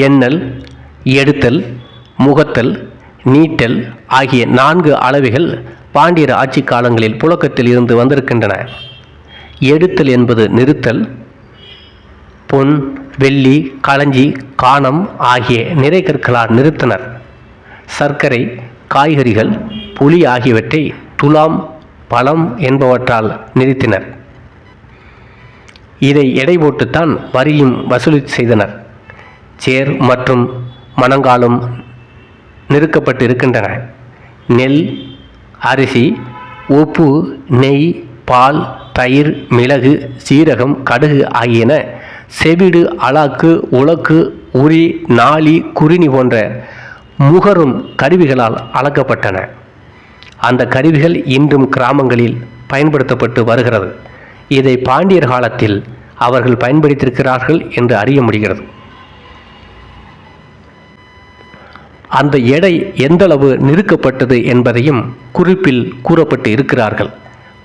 Speaker 1: எண்ணல், எடுத்தல், முகத்தல், நீட்டல் ஆகிய 4 அளவைகள் பாண்டியர் ஆட்சி காலங்களில் புழக்கத்தில் இருந்து வந்திருக்கின்றன. எடுத்தல் என்பது நிறுத்தல். பொன், வெள்ளி, களஞ்சி, காணம் ஆகிய நிறைகற்களால் நிறுத்தினர். சர்க்கரை, காய்கறிகள், புளி ஆகியவற்றை துலாம், பழம் என்பவற்றால் நிறுத்தினர். இதை எடை போட்டுத்தான் வரியும் வசூலி செய்தனர். சேர் மற்றும் மணங்காலும் நிறுக்கப்பட்டு இருக்கின்றன. நெல், அரிசி, உப்பு, நெய், பால், தயிர், மிளகு, சீரகம், கடுகு ஆகியன செவிடு, அலாக்கு, உலக்கு, உரி, நாளி, குறுனி போன்ற முகரும் கருவிகளால் அளக்கப்பட்டன. அந்த கருவிகள் இன்றும் கிராமங்களில் பயன்படுத்தப்பட்டு வருகிறது. இதை பாண்டியர் காலத்தில் அவர்கள் பயன்படுத்தியிருக்கிறார்கள் என்று அறிய முடிகிறது. அந்த எடை எந்தளவு நிறுக்கப்பட்டது என்பதையும் குறிப்பில் கூறப்பட்டு இருக்கிறார்கள்.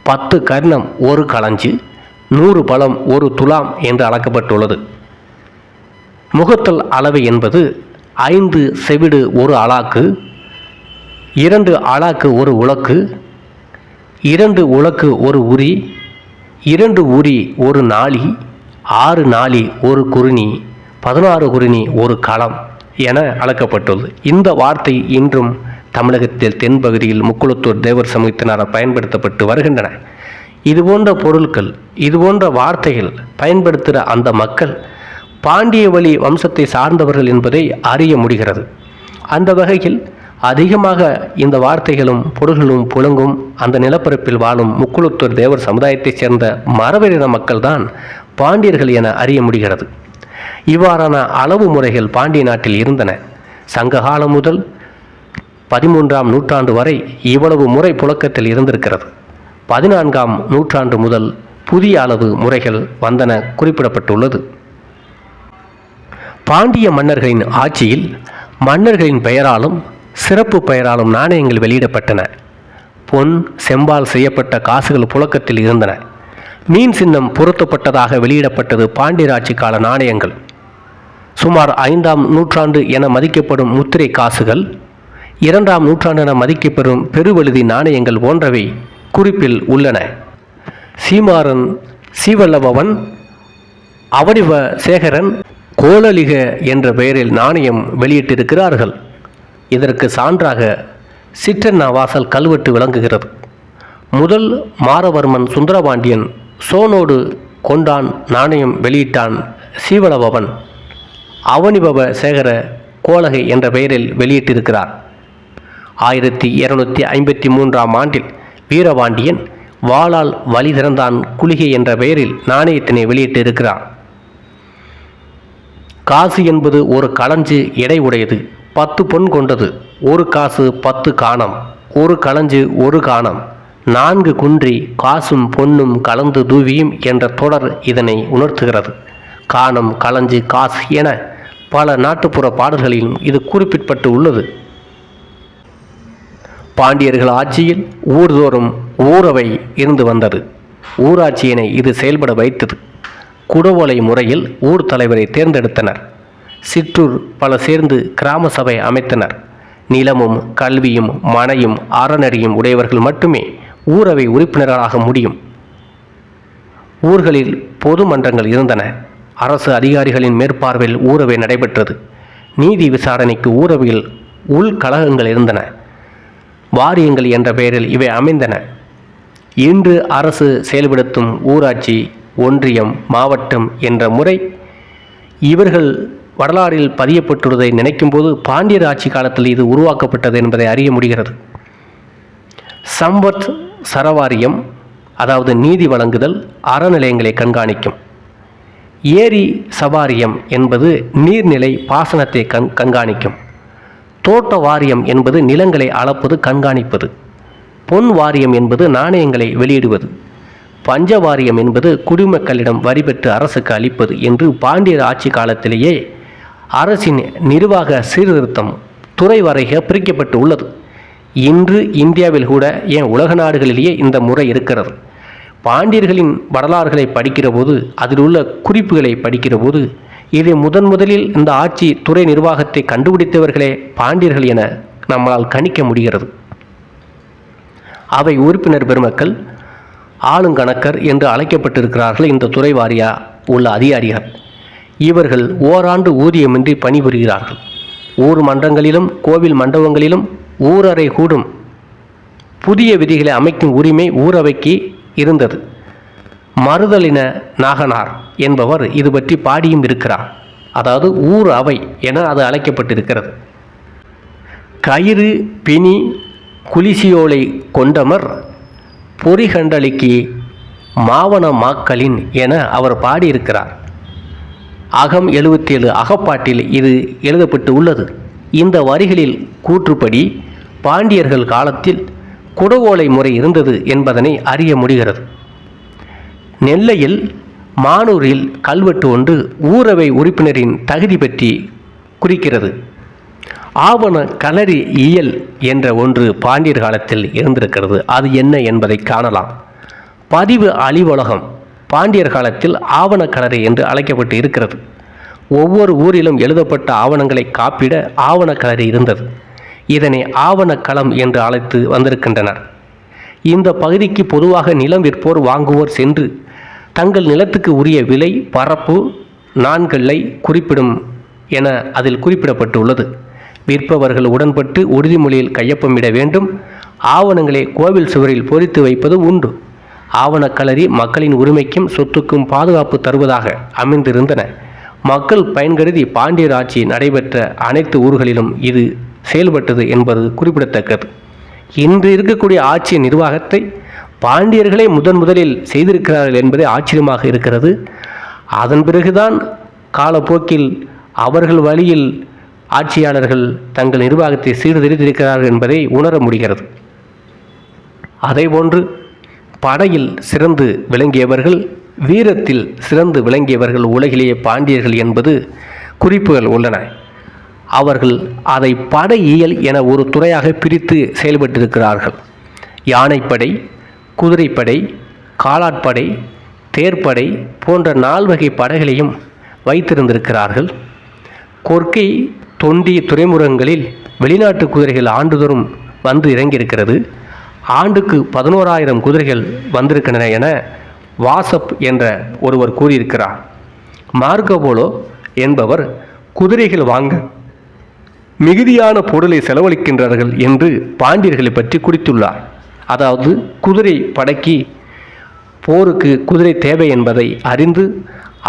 Speaker 1: 10 கர்ணம் 1 களஞ்சு, 100 பழம் 1 துலாம் என்று அளக்கப்பட்டுள்ளது. முகத்தல் அளவு என்பது 5 செவிடு 1 அலாக்கு, 2 அலாக்கு 1 உலக்கு, 2 உலக்கு 1 உரி, 2 உரி 1 நாளி, 6 நாளி 1 குறுனி, 16 குறுனி 1 களம் என அளக்கப்பட்டுள்ளது. இந்த வார்த்தை இன்றும் தமிழகத்தில் தென்பகுதியில் முக்குளத்தூர் தேவர் சமூகத்தினரால் பயன்படுத்தப்பட்டு வருகின்றன. இதுபோன்ற பொருட்கள், இதுபோன்ற வார்த்தைகள் பயன்படுத்துகிற அந்த மக்கள் பாண்டிய வழி வம்சத்தை சார்ந்தவர்கள் என்பதை அறிய முடிகிறது. அந்த வகையில் அதிகமாக இந்த வார்த்தைகளும் பொருள்களும் புழங்கும் அந்த நிலப்பரப்பில் வாழும் முக்குளத்தூர் தேவர் சமுதாயத்தைச் சேர்ந்த மரபின மக்கள் தான் பாண்டியர்கள் என அறிய முடிகிறது. இவ்வாறான அளவு முறைகள் பாண்டிய நாட்டில் இருந்தன. சங்ககாலம் முதல் 13ஆம் நூற்றாண்டு வரை இவ்வளவு முறை புழக்கத்தில் இருந்திருக்கிறது. 14ஆம் நூற்றாண்டு முதல் புதிய அளவு முறைகள் வந்தன குறிப்பிடப்பட்டுள்ளது. பாண்டிய மன்னர்களின் ஆட்சியில் மன்னர்களின் பெயராலும் சிறப்பு பெயராலும் நாணயங்கள் வெளியிடப்பட்டன. பொன், செம்பால் செய்யப்பட்ட காசுகள் புழக்கத்தில் இருந்தன. மீன் சின்னம் பொருத்தப்பட்டதாக வெளியிடப்பட்டது பாண்டியர் ஆட்சி கால நாணயங்கள். சுமார் 5ஆம் நூற்றாண்டு என மதிக்கப்படும் முத்திரை காசுகள், 2ஆம் நூற்றாண்டு என மதிக்கப்பெறும் பெருவெழுதி நாணயங்கள் போன்றவை குறிப்பில் உள்ளன. சீமாறன், சீவல்லபவன், அவனிவ சேகரன், கோளலிக என்ற பெயரில் நாணயம் வெளியிட்டிருக்கிறார்கள். இதற்கு சான்றாக சிற்றண்ணா வாசல் கல்வெட்டு விளங்குகிறது. முதல் மாரவர்மன் சுந்தரபாண்டியன் சோனோடு கொண்டான் நாணயம் வெளியிட்டான். சீவலபவன் அவனிபவ சேகர கோலகை என்ற பெயரில் வெளியிட்டிருக்கிறார். 1253ஆம் ஆண்டில் வீரபாண்டியன் வாளால் வழி திறந்தான் குளிகை என்ற பெயரில் நாணயத்தினை வெளியிட்டிருக்கிறார். காசு என்பது ஒரு களஞ்சு எடை உடையது, 10 பொன் கொண்டது. 1 காசு 10 காணம், 1 களஞ்சு 1 காணம், 4 குன்றி காசும் பொன்னும் கலந்து தூவியும் என்ற தொடர் இதனை உணர்த்துகிறது. காணம், களஞ்சு, காசு என பல நாட்டுப்புற பாடல்களிலும் இது குறிப்பிடப்பட்டு உள்ளது. பாண்டியர்கள் ஆட்சியில் ஊர்தோறும் ஊரவை இருந்து வந்தது. ஊராட்சியினை இது செயல்பட வைத்தது. குடவோலை முறையில் ஊர் தலைவரை தேர்ந்தெடுத்தனர். சிற்றூர் பல சேர்ந்து கிராம சபை அமைத்தனர். நிலமும் கல்வியும் மனையும் அறநெறியும் உடையவர்கள் மட்டுமே ஊரவை உறுப்பினர்களாக முடியும். ஊர்களில் பொது மன்றங்கள் இருந்தன. அரசு அதிகாரிகளின் மேற்பார்வையில் ஊரவை நடைபெற்றது. நீதி விசாரணைக்கு ஊரவையில் உள்கழகங்கள் இருந்தன. வாரியங்கள் என்ற பெயரில் இவை அமைந்தன. இன்று அரசு செயல்படுத்தும் ஊராட்சி, ஒன்றியம், மாவட்டம் என்ற முறை இவர்கள் வரலாறில் பதியப்பட்டுள்ளதை நினைக்கும்போது பாண்டியர் ஆட்சி காலத்தில் இது உருவாக்கப்பட்டது என்பதை அறிய முடிகிறது. சம்பத் சரவாரியம், அதாவது நீதி வழங்குதல், அறநிலையங்களை கண்காணிக்கும். ஏரி சவாரியம் என்பது நீர்நிலை பாசனத்தை கண்காணிக்கும். தோட்ட வாரியம் என்பது நிலங்களை அளப்பது, கண்காணிப்பது. பொன் வாரியம் என்பது நாணயங்களை வெளியிடுவது. பஞ்ச வாரியம் என்பது குடிமக்களிடம் வரி பெற்று அரசுக்கு அளிப்பது என்று பாண்டியர் ஆட்சி காலத்திலேயே அரசின் நிர்வாக சீர்திருத்தம் துறை வரைக பிரிக்கப்பட்டு உள்ளது. இன்று இந்தியாவில் கூட, ஏன் உலக நாடுகளிலேயே இந்த முறை இருக்கிறது. பாண்டியர்களின் வரலாறுகளை படிக்கிற போது, அதில் உள்ள குறிப்புகளை படிக்கிற போது, இதை முதலில் இந்த ஆட்சி துறை நிர்வாகத்தை கண்டுபிடித்தவர்களே பாண்டியர்கள் என நம்மால் கணிக்க முடிகிறது. அவை உறுப்பினர் பெருமக்கள் ஆளுங்கணக்கர் என்று அழைக்கப்பட்டிருக்கிறார்கள். இந்த துறை வாரியா உள்ள அதிகாரிகள் இவர்கள் ஓராண்டு ஊதியமின்றி பணிபுரிகிறார்கள். ஊர் மன்றங்களிலும் கோவில் மண்டபங்களிலும் ஊரறை கூடும் புதிய விதிகளை அமைக்கும் உரிமை ஊரவைக்கு இருந்தது. மறுதலின நாகனார் என்பவர் இது பற்றி பாடியும் இருக்கிறார். அதாவது ஊர் அவை என அது அழைக்கப்பட்டிருக்கிறது. கயிறு பிணி குலிசியோலை கொண்டமர் பொறிகண்டலிக்கு மாவன மாக்களின் என அவர் பாடியிருக்கிறார். அகம் 77 அகப்பாட்டில் இது எழுதப்பட்டு உள்ளது. இந்த வரிகளில் கூற்றுப்படி பாண்டியர்கள் காலத்தில் குடவோலை முறை இருந்தது என்பதனை அறிய முடிகிறது. நெல்லையில் மானூரில் கல்வெட்டு ஒன்று ஊரவை உறுப்பினரின் தகுதி பற்றி குறிக்கிறது. ஆவண களரி இயல் என்ற ஒன்று பாண்டியர் காலத்தில் இருந்திருக்கிறது. அது என்ன என்பதை காணலாம். பதிவு அலுவலகம் பாண்டியர் காலத்தில் ஆவண களரி என்று அழைக்கப்பட்டு இருக்கிறது. ஒவ்வொரு ஊரிலும் எழுதப்பட்ட ஆவணங்களை காப்பிட ஆவண களரி இருந்தது. இதனை ஆவணக்களம் என்று அழைத்து வந்திருக்கின்றனர். இந்த பகுதிக்கு பொதுவாக நிலம் விற்போர் வாங்குவோர் சென்று தங்கள் நிலத்துக்கு உரிய விலை, பரப்பு, நான்கல்லை குறிப்பிடும் என அதில் குறிப்பிடப்பட்டுள்ளது. விற்பவர்கள் உடன்பட்டு உறுதிமொழியில் கையொப்பமிட வேண்டும். ஆவணங்களை கோவில் சுவரில் பொறித்து வைப்பது உண்டு. ஆவணக்களரி மக்களின் உரிமைக்கும் சொத்துக்கும் பாதுகாப்பு தருவதாக அமைந்திருந்தன. மக்கள் பயன்கருதி பாண்டியர் ஆட்சி நடைபெற்ற அனைத்து ஊர்களிலும் இது செயல்பட்டது என்பது குறிப்பிடத்தக்கது. இன்று இருக்கக்கூடிய ஆட்சி நிர்வாகத்தை பாண்டியர்களே முதலில் செய்திருக்கிறார்கள் என்பதே ஆச்சரியமாக இருக்கிறது. அதன் பிறகுதான் காலப்போக்கில் அவர்கள் வழியில் ஆட்சியாளர்கள் தங்கள் நிர்வாகத்தை சீர்திருத்திருக்கிறார்கள் என்பதை உணர முடிகிறது. அதேபோன்று படையில் சிறந்து விளங்கியவர்கள், வீரத்தில் சிறந்து விளங்கியவர்கள் உலகிலேயே பாண்டியர்கள் என்பது குறிப்புகள் உள்ளன. அவர்கள் அதை படையியல் என ஒரு துறையாக பிரித்து செயல்பட்டிருக்கிறார்கள். யானைப்படை, குதிரைப்படை, காலாட்படை, தேர்ப்படை போன்ற 4 வகை படைகளையும் வைத்திருந்திருக்கிறார்கள். கொர்க்கை, தொண்டி துறைமுகங்களில் வெளிநாட்டு குதிரைகள் ஆண்டுதோறும் வந்து இறங்கியிருக்கிறது. ஆண்டுக்கு 11,000 குதிரைகள் வந்திருக்கின்றன என வாசப் என்ற ஒருவர் கூறியிருக்கிறார். மார்கோபோலோ என்பவர் குதிரைகள் வாங்க மிகுதியான பொருளை செலவழிக்கின்றார்கள் என்று பாண்டியர்களை பற்றி குறித்துள்ளார். அதாவது குதிரை படைக்கு போருக்கு குதிரை தேவை என்பதை அறிந்து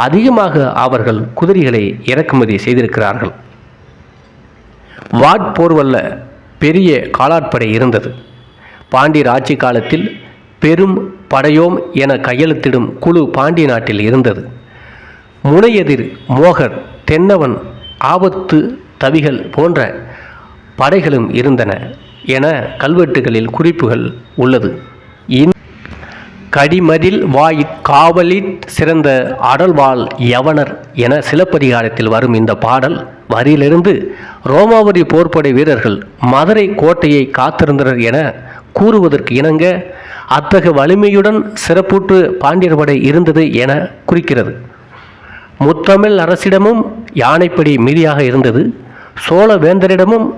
Speaker 1: அதிகமாக அவர்கள் குதிரைகளை இறக்குமதி செய்திருக்கிறார்கள். வாட்போர்வல்ல பெரிய காலாட்படை இருந்தது. பாண்டியர் ஆட்சி காலத்தில் பெரும் படையோம் என கையெழுத்திடும் குழு பாண்டிய நாட்டில் இருந்தது. முனையெதிர், மோகர், தென்னவன், ஆபத்து தவிகள் போன்ற படைகளும் இருந்தன என கல்வெட்டுகளில் குறிப்புகள் உள்ளது. கடிமதில் வாய் காவலிற் சிறந்த அடல்வாள் யவனர் என சிலப்பதிகாரத்தில் வரும் இந்த பாடல் வரியிலிருந்து ரோமாபுரி போர்ப்படை வீரர்கள் மதுரை கோட்டையை காத்திருந்தனர் என கூறுவதற்கு இணங்க அத்தகைய வலிமையுடன் சிறப்புற்று பாண்டியர் படை இருந்தது என குறிக்கிறது. முத்தமிழ் அரசிடமும் யானைப்படி மீதியாக இருந்தது. சோழ வேந்தரிடமும்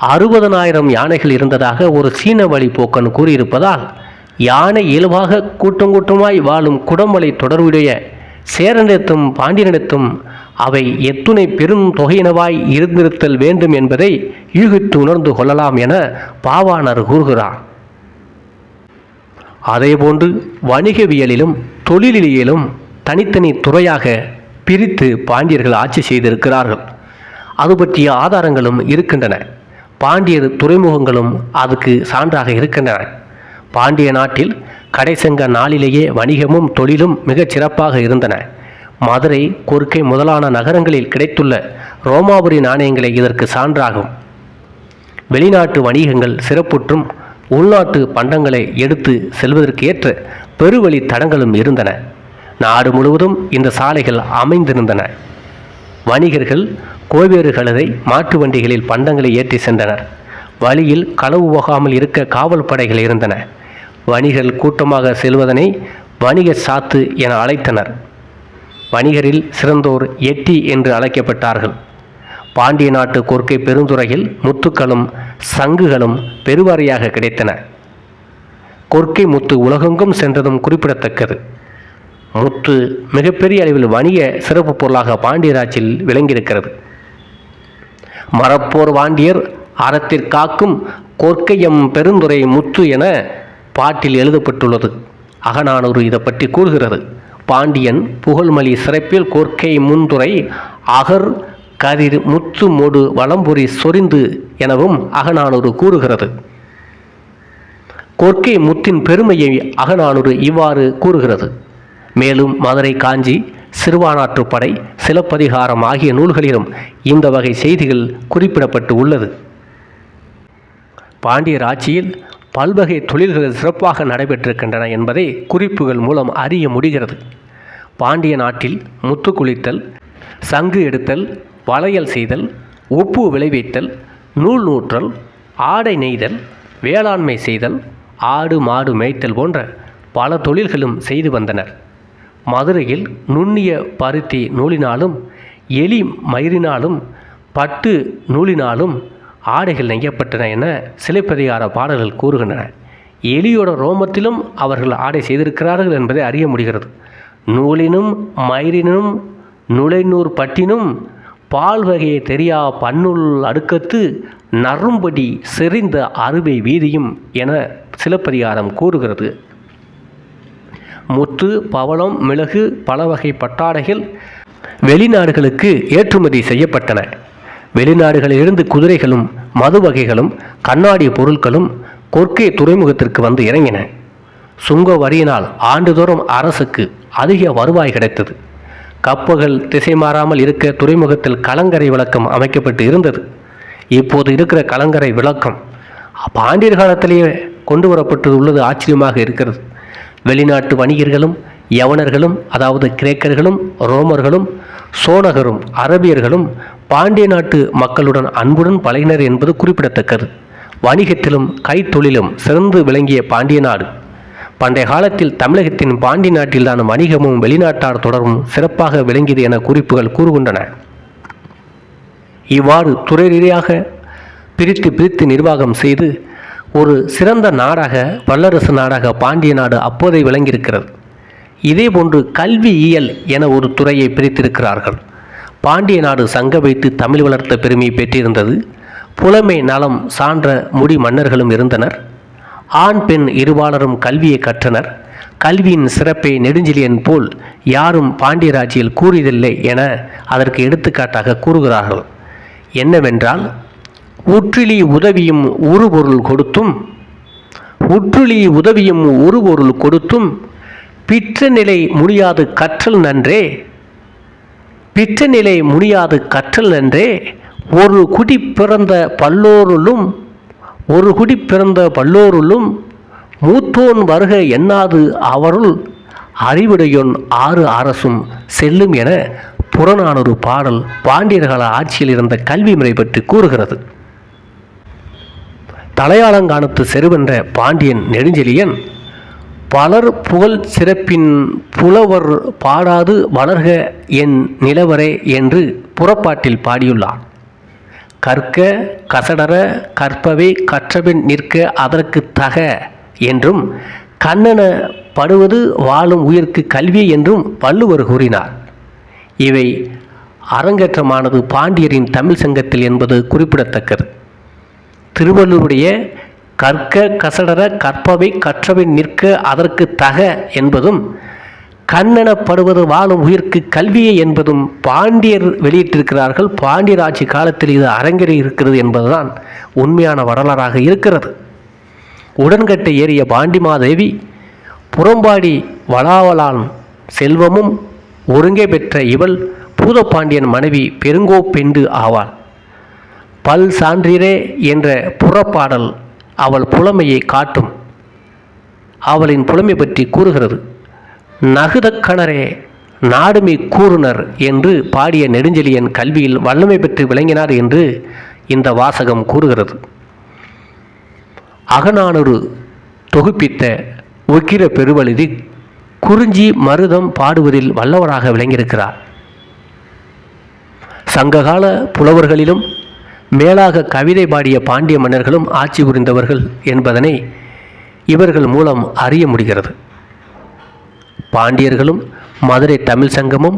Speaker 1: 60,000 யானைகள் இருந்ததாக ஒரு சீன வழி போக்கன் கூறியிருப்பதால் யானை இயல்பாக கூட்டமாய் வாழும் குடமலை தொடர்புடைய சேரனிடத்தும் பாண்டியனிடத்தும் அவை எத்துணை பெரும் தொகையினவாய் இருந்திருத்தல் வேண்டும் என்பதை யூகித்து உணர்ந்து கொள்ளலாம் என பாவாணர் கூறுகிறார். அதேபோன்று வணிகவியலிலும் தொழிலியலும் தனித்தனி துறையாக பிரித்து பாண்டியர்கள் ஆட்சி செய்திருக்கிறார்கள். அது பற்றிய ஆதாரங்களும் இருக்கின்றன. பாண்டியர் துறைமுகங்களும் அதுக்கு சான்றாக இருக்கின்றன. பாண்டிய நாட்டில் கடைசங்க நாளிலேயே வணிகமும் தொழிலும் மிகச் சிறப்பாக இருந்தன. மதுரை, கொர்க்கை முதலான நகரங்களில் கிடைத்துள்ள ரோமாபுரி நாணயங்களே இதற்கு சான்றாகும். வெளிநாட்டு வணிகங்கள் சிறப்புற்றும் உள்நாட்டு பண்டங்களை எடுத்து செல்வதற்கு ஏற்ற பெருவழி தடங்களும் இருந்தன. நாடு முழுவதும் இந்த சாலைகள் அமைந்திருந்தன. வணிகர்கள் கோவேறு கழுதை மாட்டு வண்டிகளில் பண்டங்களை ஏற்றி சென்றனர். வழியில் களவு போகாமல் இருக்க காவல் படைகள் இருந்தன. வணிகர்கள் கூட்டமாக செல்வதனை வணிக சாத்து என அழைத்தனர். வணிகரில் சிறந்தோர் எட்டி என்று அழைக்கப்பட்டார்கள். பாண்டிய நாட்டு கொர்க்கை பெருந்துறையில் முத்துக்களும் சங்குகளும் பெருவாரியாக கிடைத்தன. கொர்க்கை முத்து உலகெங்கும் சென்றதும் குறிப்பிடத்தக்கது. முத்து மிகப்பெரிய அளவில் வணிக சிறப்பு பொருளாக பாண்டியராட்சியில் விளங்கியிருக்கிறது. மரப்போர் வாண்டியர் அறத்திற்காக்கும் கொர்க்கையம் பெருந்துறை முத்து என பாட்டில் எழுதப்பட்டுள்ளது. அகநானூறு இதை பற்றி கூறுகிறது. பாண்டியன் புகழ்மலி சிறப்பில் கொர்க்கை முந்துறை அகர் கதிர் முத்து மொடு வளம்புரி சொரிந்து எனவும் அகநானூறு கூறுகிறது. கொர்க்கை முத்தின் பெருமையை அகநானூறு இவ்வாறு கூறுகிறது. மேலும் மதுரை, காஞ்சி, சிறுவானாற்றுப்படை, சிலப்பதிகாரம் ஆகிய நூல்களிலும் இந்த வகை செய்திகள் குறிப்பிடப்பட்டு உள்ளது. பாண்டியர் ஆட்சியில் பல்வகை தொழில்கள் சிறப்பாக நடைபெற்றிருக்கின்றன என்பதை குறிப்புகள் மூலம் அறிய முடிகிறது. பாண்டிய நாட்டில் முத்து குளித்தல், சங்கு எடுத்தல், வளையல் செய்தல், உப்பு விளைவித்தல், நூல் நூற்றல், ஆடை நெய்தல், வேளாண்மை செய்தல், ஆடு மாடு மேய்த்தல் போன்ற பல தொழில்களும் செய்து வந்தனர். மதுரையில் நுண்ணிய பருத்தி நூலினாலும் எலி மயிரினாலும் பட்டு நூலினாலும் ஆடைகள் நெய்யப்பட்டன என சிலப்பதிகார பாடல்கள் கூறுகின்றன. எலியோட ரோமத்திலும் அவர்கள் ஆடை செய்திருக்கிறார்கள் என்பதை அறிய முடிகிறது. நூலினும் மயிரினும் நுழைநூர் பட்டினும் பால் வகையை தெரியா பன்னுள் அடுக்கத்து நறும்படி செறிந்த அறுவை வீதியும் என சிலப்பதிகாரம் கூறுகிறது. முத்து, பவளம், மிளகு, பல வகை பட்டாடைகள் வெளிநாடுகளுக்கு ஏற்றுமதி செய்யப்பட்டன. வெளிநாடுகளிலிருந்து குதிரைகளும் மது வகைகளும் கண்ணாடி பொருட்களும் கொர்க்கை துறைமுகத்திற்கு வந்து இறங்கின. சுங்க வரியினால் ஆண்டுதோறும் அரசுக்கு அதிக வருவாய் கிடைத்தது. கப்பல்கள் திசை மாறாமல் இருக்க துறைமுகத்தில் கலங்கரை விளக்கம் அமைக்கப்பட்டு இருந்தது. இப்போது இருக்கிற கலங்கரை விளக்கம் பாண்டியர் காலத்திலேயே கொண்டு வரப்பட்டு உள்ளது ஆச்சரியமாக இருக்கிறது. வெளிநாட்டு வணிகர்களும் யவனர்களும், அதாவது கிரேக்கர்களும், ரோமர்களும், சோனகரும், அரபியர்களும் பாண்டிய நாட்டு மக்களுடன் அன்புடன் பழகினர் என்பது குறிப்பிடத்தக்கது. வணிகத்திலும் கைத்தொழிலும் சிறந்து விளங்கிய பாண்டிய நாடு. பண்டைய காலத்தில் தமிழகத்தின் பாண்டிய நாட்டில்தான் வணிகமும் வெளிநாட்டார் தொடரும் சிறப்பாக விளங்கியது என குறிப்புகள் கூறுகின்றன. இவ்வாறு துறை ரீதியாக பிரித்து நிர்வாகம் செய்து ஒரு சிறந்த நாடாக, வல்லரசு நாடாக பாண்டிய நாடு அப்போதே விளங்கியிருக்கிறது. இதேபோன்று கல்வியியல் என ஒரு துறையை பிரித்திருக்கிறார்கள். பாண்டிய நாடு சங்க வைத்து தமிழ் வளர்த்த பெருமையை பெற்றிருந்தது. புலமை நலம் சான்ற முடி மன்னர்களும் இருந்தனர். ஆண் பெண் இருபாலரும் கல்வியை கற்றனர். கல்வியின் சிறப்பை நெடுஞ்செழியன் போல் யாரும் பாண்டியராட்சியில் கூறியதில்லை என அதற்கு எடுத்துக்காட்டாக கூறுகிறார்கள். என்னவென்றால், உற்றிலி உதவியும் உருபொருள் கொடுத்தும் பிற்ற நிலை முடியாது கற்றல் நன்றே ஒரு குடி பிறந்த பல்லோருளும் மூத்தோன் வருக எண்ணாது அவருள் அறிவுடையோன் ஆறு அரசும் செல்லும் என புறநானூறு பாடல் பாண்டியர்கள ஆட்சியில் இருந்த கல்வி முறை பற்றி கூறுகிறது. தலையாளங்கானத்து செருவென்ற பாண்டியன் நெடுஞ்செழியன் பலர் புகழ் சிறப்பின் புலவர் பாடாது வளர்க என் நிலவரே என்று புறப்பாட்டில் பாடியுள்ளார். கற்க கசடர கற்பவே கற்றபின் நிற்க அதற்கு தக என்றும், கண்ணென படுவது வாழும் உயிர்க்கு கல்வி என்றும் வள்ளுவர் கூறினார். இவை அரங்கேற்றமானது பாண்டியரின் தமிழ் சங்கத்தில் என்பது குறிப்பிடத்தக்கது. திருவள்ளுவருடைய கற்க கசடர கற்பவை கற்றபின் நிற்க அதற்கு தக என்பதும், கண்ணெனப்படுவது வாழும் உயிர்க்கு கல்வியை என்பதும் பாண்டியர் வெளியிட்டிருக்கிறார்கள். பாண்டியர் ஆட்சி காலத்தில் இது அரங்கேறி இருக்கிறது என்பதுதான் உண்மையான வரலாறாக இருக்கிறது. உடன்கட்டை ஏறிய பாண்டிமாதேவி புறம்பாடி வளாவலான் செல்வமும் ஒருங்கே பெற்ற இவள் பூதப்பாண்டியன் மனைவி பெருங்கோப்பெண்டு ஆவாள். பல் சான்றீரே என்ற புறப்பாடல் அவள் புலமையை காட்டும். அவளின் புலமை பற்றி கூறுகிறது. நகுதக்கணரே நாடுமி கூறுனர் என்று பாடிய நெடுஞ்செழியன் கல்வியில் வல்லமை பெற்று விளங்கினார் என்று இந்த வாசகம் கூறுகிறது. அகநானூறு தொகுப்பித்த உக்கிர பெருவழுதி குறிஞ்சி மருதம் பாடுவதில் வல்லவராக விளங்கியிருக்கிறார். சங்ககால புலவர்களிலும் மேலாக கவிதை பாடிய பாண்டிய மன்னர்களும் ஆட்சி புரிந்தவர்கள் என்பதனை இவர்கள் மூலம் அறிய முடிகிறது. பாண்டியர்களும் மதுரை தமிழ் சங்கமும்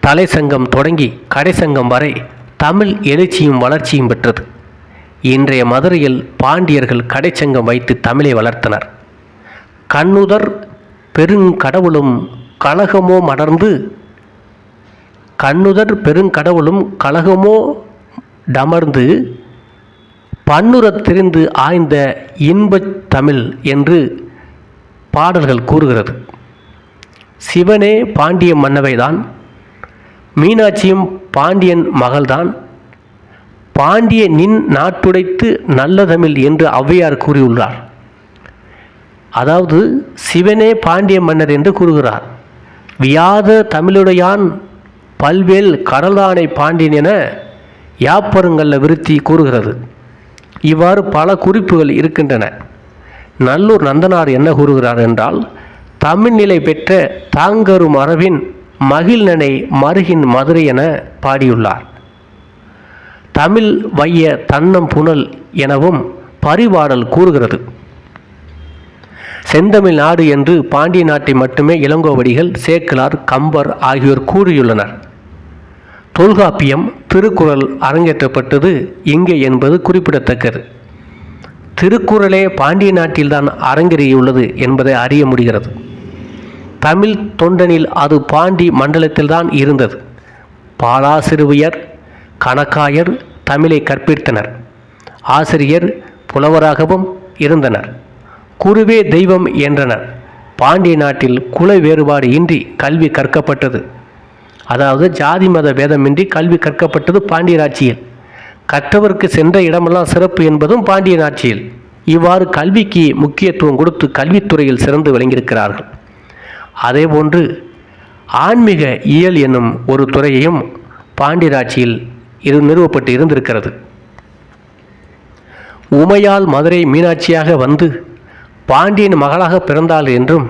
Speaker 1: தலை சங்கம் தொடங்கி கடை சங்கம் வரை தமிழ் எழுச்சியும் வளர்ச்சியும் பெற்றது. இன்றைய மதுரையில் பாண்டியர்கள் கடைச்சங்கம் வைத்து தமிழை வளர்த்தனர். கண்ணுதர் பெருங்கடவுளும் கழகமோ மடர்ந்து கண்ணுதர் பெருங்கடவுளும் கழகமோ டமர்ந்து பன்னுறத் திரிந்து ஆய்ந்த இன்பத் தமிழ் என்று பாடல்கள் கூறுகிறது. சிவனே பாண்டிய மன்னவைதான், மீனாட்சியும் பாண்டியன் மகள்தான், பாண்டிய நின் நாட்டுடைத்து நல்ல தமிழ் என்று ஔவையார் கூறியுள்ளார். அதாவது சிவனே பாண்டிய மன்னர் என்று கூறுகிறார். வியாத தமிழுடையான் பல்வேல் கடல்தானை பாண்டியன் என யாப்பருங்கல்ல விருத்தி கூறுகிறது. இவ்வாறு பல குறிப்புகள் இருக்கின்றன. நல்லூர் நந்தனார் என்ன கூறுகிறார் என்றால், தமிழ்நிலை பெற்ற தாங்கரு மரபின் மகிழ்நனை மருகின் மதுரை என பாடியுள்ளார். தமிழ் வைய தன்னம் புனல் எனவும் பரிபாடல் கூறுகிறது. செந்தமிழ் நாடு என்று பாண்டிய நாட்டை மட்டுமே இளங்கோவடிகள், சேக்கிழார், கம்பர் ஆகியோர் கூறியுள்ளனர். தொல்காப்பியம், திருக்குறள் அரங்கேற்றப்பட்டது இங்கே என்பது குறிப்பிடத்தக்கது. திருக்குறளே பாண்டிய நாட்டில்தான் அரங்கேறியுள்ளது என்பதை அறிய முடிகிறது. தமிழ் தொண்டனில் அது பாண்டி மண்டலத்தில்தான் இருந்தது. பாலாசிறுவியர், கணக்காயர் தமிழை கற்பித்தனர். ஆசிரியர் புலவராகவும் இருந்தனர். குருவே தெய்வம் என்றனர். பாண்டிய நாட்டில் குல வேறுபாடு இன்றி கல்வி கற்கப்பட்டது. அதாவது ஜாதி மத பேதமின்றி கல்வி கற்கப்பட்டது பாண்டியர் ஆட்சியில். கற்றவருக்கு சென்ற இடமெல்லாம் சிறப்பு என்பதும் பாண்டியன் ஆட்சியில். இவ்வாறு கல்விக்கு முக்கியத்துவம் கொடுத்து கல்வித்துறையில் சிறந்து விளங்கியிருக்கிறார்கள். அதேபோன்று ஆன்மீக இயல் என்னும் ஒரு துறையையும் பாண்டியர் ஆட்சியில் நிறுவப்பட்டு இருந்திருக்கிறது. உமையால் மதுரை மீனாட்சியாக வந்து பாண்டியன் மகளாக பிறந்தாள் என்றும்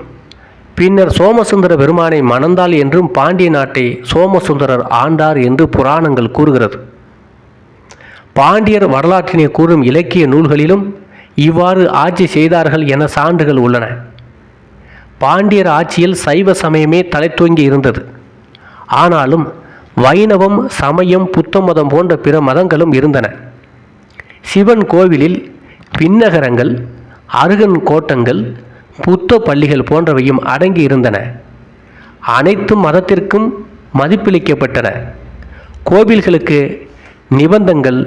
Speaker 1: பின்னர் சோமசுந்தர பெருமானை மணந்தாள் என்றும் பாண்டிய நாட்டை சோமசுந்தரர் ஆண்டார் என்று புராணங்கள் கூறுகிறது. பாண்டியர் வரலாற்றினை கூறும் இலக்கிய நூல்களிலும் இவ்வாறு ஆட்சி செய்தார்கள் என சான்றுகள் உள்ளன. பாண்டியர் ஆட்சியில் சைவ சமயமே தலைத்தூங்கி இருந்தது. ஆனாலும் வைணவம், சமயம், புத்த மதம் போன்ற பிற மதங்களும் இருந்தன. சிவன் கோவிலில் பின்னகரங்கள், அருகன் கோட்டங்கள், புத்த பள்ளிகள் போன்றவையும் அடங்கி இருந்தன. அனைத்து மதத்திற்கும் மதிப்பளிக்கப்பட்டன. கோவில்களுக்கு நிபந்தங்கள்,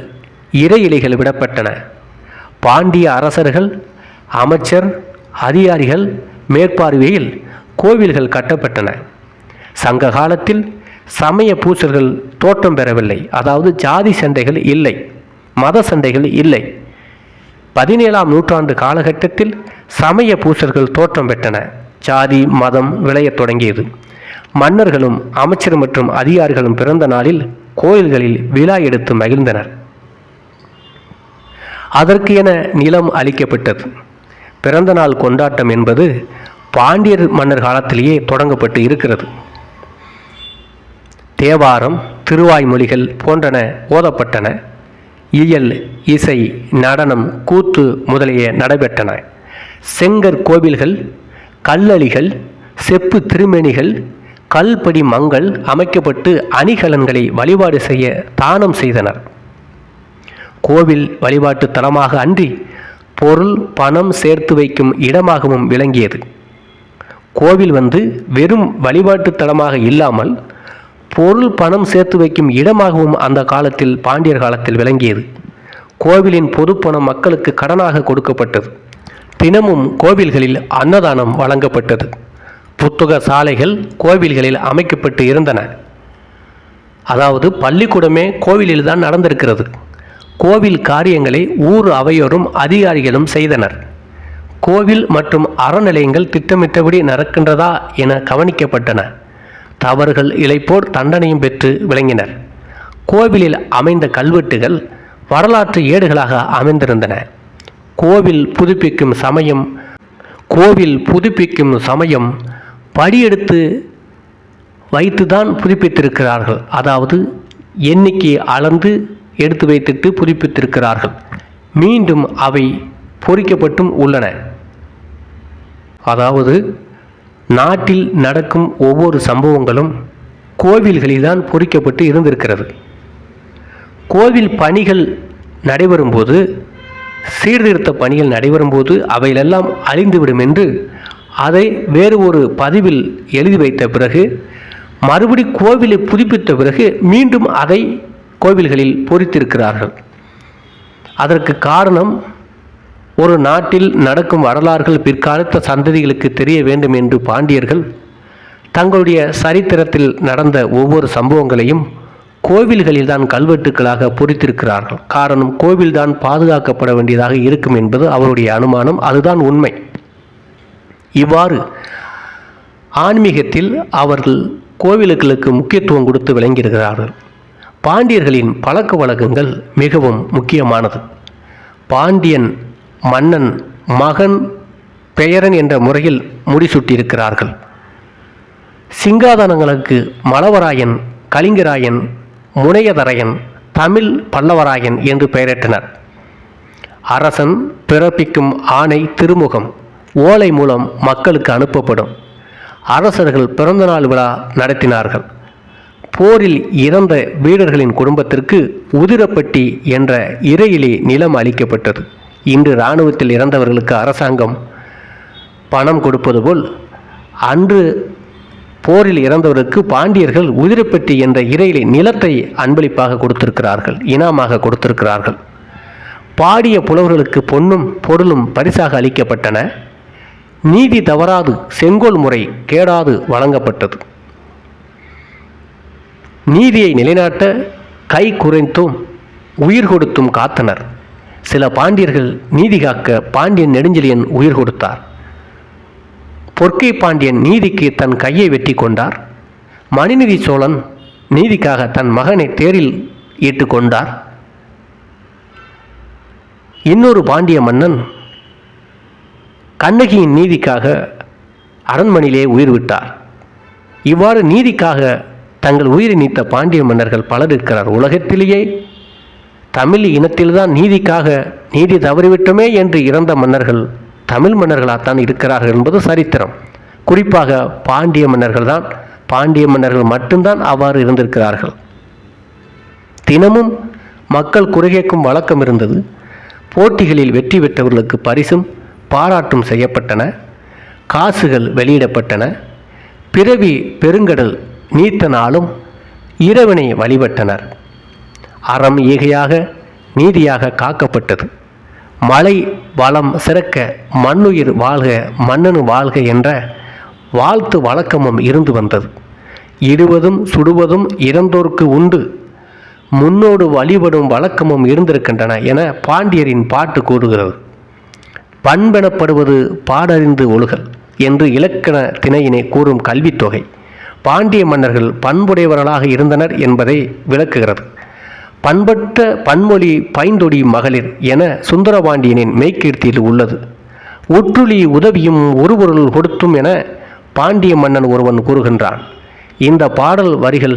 Speaker 1: இறையிலைகள் விடப்பட்டன. பாண்டிய அரசர்கள், அமைச்சர், அதிகாரிகள் மேற்பார்வையில் கோவில்கள் கட்டப்பட்டன. சங்க காலத்தில் சமய பூசல்கள் தோற்றம் பெறவில்லை. அதாவது ஜாதி சண்டைகள் இல்லை, மத சண்டைகள் இல்லை. 17ஆம் நூற்றாண்டு காலகட்டத்தில் சமய பூசல்கள் தோற்றம் பெற்றன. ஜாதி மதம் விளையத் தொடங்கியது. மன்னர்களும் அமைச்சர் மற்றும் அதிகாரிகளும் பிறந்த நாளில் கோயில்களில் விழா எடுத்து மகிழ்ந்தனர். அதற்கு என நிலம் அளிக்கப்பட்டது. பிறந்த நாள் கொண்டாட்டம் என்பது பாண்டியர் மன்னர் காலத்திலேயே தொடங்கப்பட்டு இருக்கிறது. தேவாரம், திருவாய்மொழிகள் போன்றன ஓதப்பட்டன. இயல், இசை, நடனம், கூத்து முதலிய நடைபெற்றன. செங்கற் கோவில்கள், கல்லளிகள், செப்பு திருமேனிகள், கல்படி மங்கள் அமைக்கப்பட்டு அணிகலன்களை வழிபாடு செய்ய தானம் செய்தனர். கோவில் வழிபாட்டு தலமாக அன்றி பொருள் பணம் சேர்த்து வைக்கும் இடமாகவும் விளங்கியது. கோவில் வெறும் வழிபாட்டு தலமாக இல்லாமல் பொருள் பணம் சேர்த்து வைக்கும் இடமாகவும் அந்த காலத்தில் பாண்டியர் காலத்தில் விளங்கியது. கோவிலின் பொதுப்பணம் மக்களுக்கு கடனாக கொடுக்கப்பட்டது. தினமும் கோவில்களில் அன்னதானம் வழங்கப்பட்டது. புத்தக சாலைகள் கோவில்களில் அமைக்கப்பட்டு இருந்தன. அதாவது பள்ளிக்கூடமே கோவிலில் தான் நடந்திருக்கிறது. கோவில் காரியங்களை ஊர் அவையோரும் அதிகாரிகளும் செய்தனர். கோவில் மற்றும் அறநிலையங்கள் திட்டமிட்டபடி நடக்கின்றதா என கவனிக்கப்பட்டன. தவறுகள் இளைப்போர் தண்டனையும் பெற்று விளங்கினர். கோவிலில் அமைந்த கல்வெட்டுகள் வரலாற்று ஏடுகளாக அமைந்திருந்தன. கோவில் புதுப்பிக்கும் சமயம் படியெடுத்து வைத்துதான் புதுப்பித்திருக்கிறார்கள். அதாவது எண்ணிக்கை அளந்து எடுத்து வைத்துட்டு புதுப்பித்திருக்கிறார்கள். மீண்டும் அவை பொறிக்கப்பட்டும் உள்ளன. அதாவது நாட்டில் நடக்கும் ஒவ்வொரு சம்பவங்களும் கோவில்களில்தான் பொறிக்கப்பட்டு இருந்திருக்கிறது. கோவில் பணிகள் நடைபெறும்போது, சீர்திருத்த பணிகள் நடைபெறும்போது அவைகளெல்லாம் அழிந்துவிடும் என்று அதை வேறு ஒரு பதிவில் எழுதி வைத்த பிறகு, மறுபடி கோவிலை புதுப்பித்த பிறகு மீண்டும் அதை கோவில்களில் பொறித்திருக்கிறார்கள். அதற்கு காரணம், ஒரு நாட்டில் நடக்கும் வரலாறுகள் பிற்காலத்த சந்ததிகளுக்கு தெரிய வேண்டும் என்று பாண்டியர்கள் தங்களுடைய சரித்திரத்தில் நடந்த ஒவ்வொரு சம்பவங்களையும் கோவில்களில் தான் கல்வெட்டுக்களாக பொறித்திருக்கிறார்கள். காரணம், கோவில்தான் பாதுகாக்கப்பட வேண்டியதாக இருக்கும் என்பது அவருடைய அனுமானம். அதுதான் உண்மை. இவ்வாறு ஆன்மீகத்தில் அவர்கள் கோவில்களுக்கு முக்கியத்துவம் கொடுத்து விளங்கியிருக்கிறார்கள். பாண்டியர்களின் பழக்க வழக்கங்கள் மிகவும் முக்கியமானது. பாண்டியன் மன்னன் மகன் பெயரன் என்ற முறையில் முடிசூட்டியிருக்கிறார்கள். சிங்காதனங்களுக்கு மலவராயன், கலிங்கராயன், முனையதரையன், தமிழ் பல்லவராயன் என்று பெயரிட்டனர். அரசன் பிறப்பிக்கும் ஆணை திருமுகம் ஓலை மூலம் மக்களுக்கு அனுப்பப்படும். அரசர்கள் பிறந்தநாள் விழா நடத்தினார்கள். போரில் இறந்த வீரர்களின் குடும்பத்திற்கு உதிரப்பட்டி என்ற இறையிலே நிலம் அளிக்கப்பட்டது. இன்று இராணுவத்தில் இறந்தவர்களுக்கு அரசாங்கம் பணம் கொடுப்பது போல், அன்று போரில் இறந்தவருக்கு பாண்டியர்கள் உதிரப்பட்டி என்ற இறையிலே நிலத்தை அன்பளிப்பாக கொடுத்திருக்கிறார்கள், இனாமாக கொடுத்திருக்கிறார்கள். பாடிய புலவர்களுக்கு பொன்னும் பொருளும் பரிசாக அளிக்கப்பட்டன. நீதி தவறாது செங்கோல் முறை கேடாது வழங்கப்பட்டது. நீதியை நிலைநாட்ட கை குறைத்தும் உயிர் கொடுத்தும் காத்தனர். சில பாண்டியர்கள் நீதி காக்க பாண்டியன் நெடுஞ்செழியன் உயிர் கொடுத்தார். பொற்கை பாண்டியன் நீதிக்கு தன் கையை வெட்டி கொண்டார். மணிநிதி சோழன் நீதிக்காக தன் மகனை தேரில் ஏற்று கொண்டார். இன்னொரு பாண்டிய மன்னன் கண்ணகியின் நீதிக்காக அரண்மனையிலே உயிர் விட்டார். இவ்வாறு நீதிக்காக தங்கள் உயிரை நீத்த பாண்டிய மன்னர்கள் பலர் இருக்கிறார். உலகத்திலேயே தமிழ் இனத்தில்தான் நீதிக்காக நீதி தவறிவிட்டோமே என்று இறந்த மன்னர்கள் தமிழ் மன்னர்களாகத்தான் இருக்கிறார்கள் என்பது சரித்திரம். குறிப்பாக பாண்டிய மன்னர்கள் மட்டும்தான் அவ்வாறு இருந்திருக்கிறார்கள். தினமும் மக்கள் குறைகேட்கும் வழக்கம் இருந்தது. போட்டிகளில் வெற்றி பெற்றவர்களுக்கு பரிசும் பாராட்டும் செய்யப்பட்டன. காசுகள் வெளியிடப்பட்டன. பிறவி பெருங்கடல் நீத்த நாளும் இறைவனை வழிபட்டனர். அறம் ஈகையாக நீதியாக காக்கப்பட்டது. மழை வளம் சிறக்க மண்ணுயிர் வாழ்க மன்னனு வாழ்க என்ற வாழ்த்து வழக்கமும் இருந்து வந்தது. இடுவதும் சுடுவதும் இறந்தோர்க்கு உண்டு, முன்னோடு வழிபடும் வழக்கமும் இருந்திருக்கின்றன என பாண்டியரின் பாட்டு கூறுகிறது. பண்பெனப்படுவது பாடறிந்து ஒழுகல் என்று இலக்கண திணையினை கூறும் கல்வித்தொகை பாண்டிய மன்னர்கள் பண்புடையவர்களாக இருந்தனர் என்பதை விளக்குகிறது. பண்பட்ட பன்மொழி பைந்தொடி மகளிர் என சுந்தரபாண்டியனின் மெய்கீர்த்தியில் உள்ளது. ஒற்றுளி உதவியும் ஒரு பொருள் கொடுத்தும் என பாண்டிய மன்னன் ஒருவன் கூறுகின்றான். இந்த பாடல் வரிகள்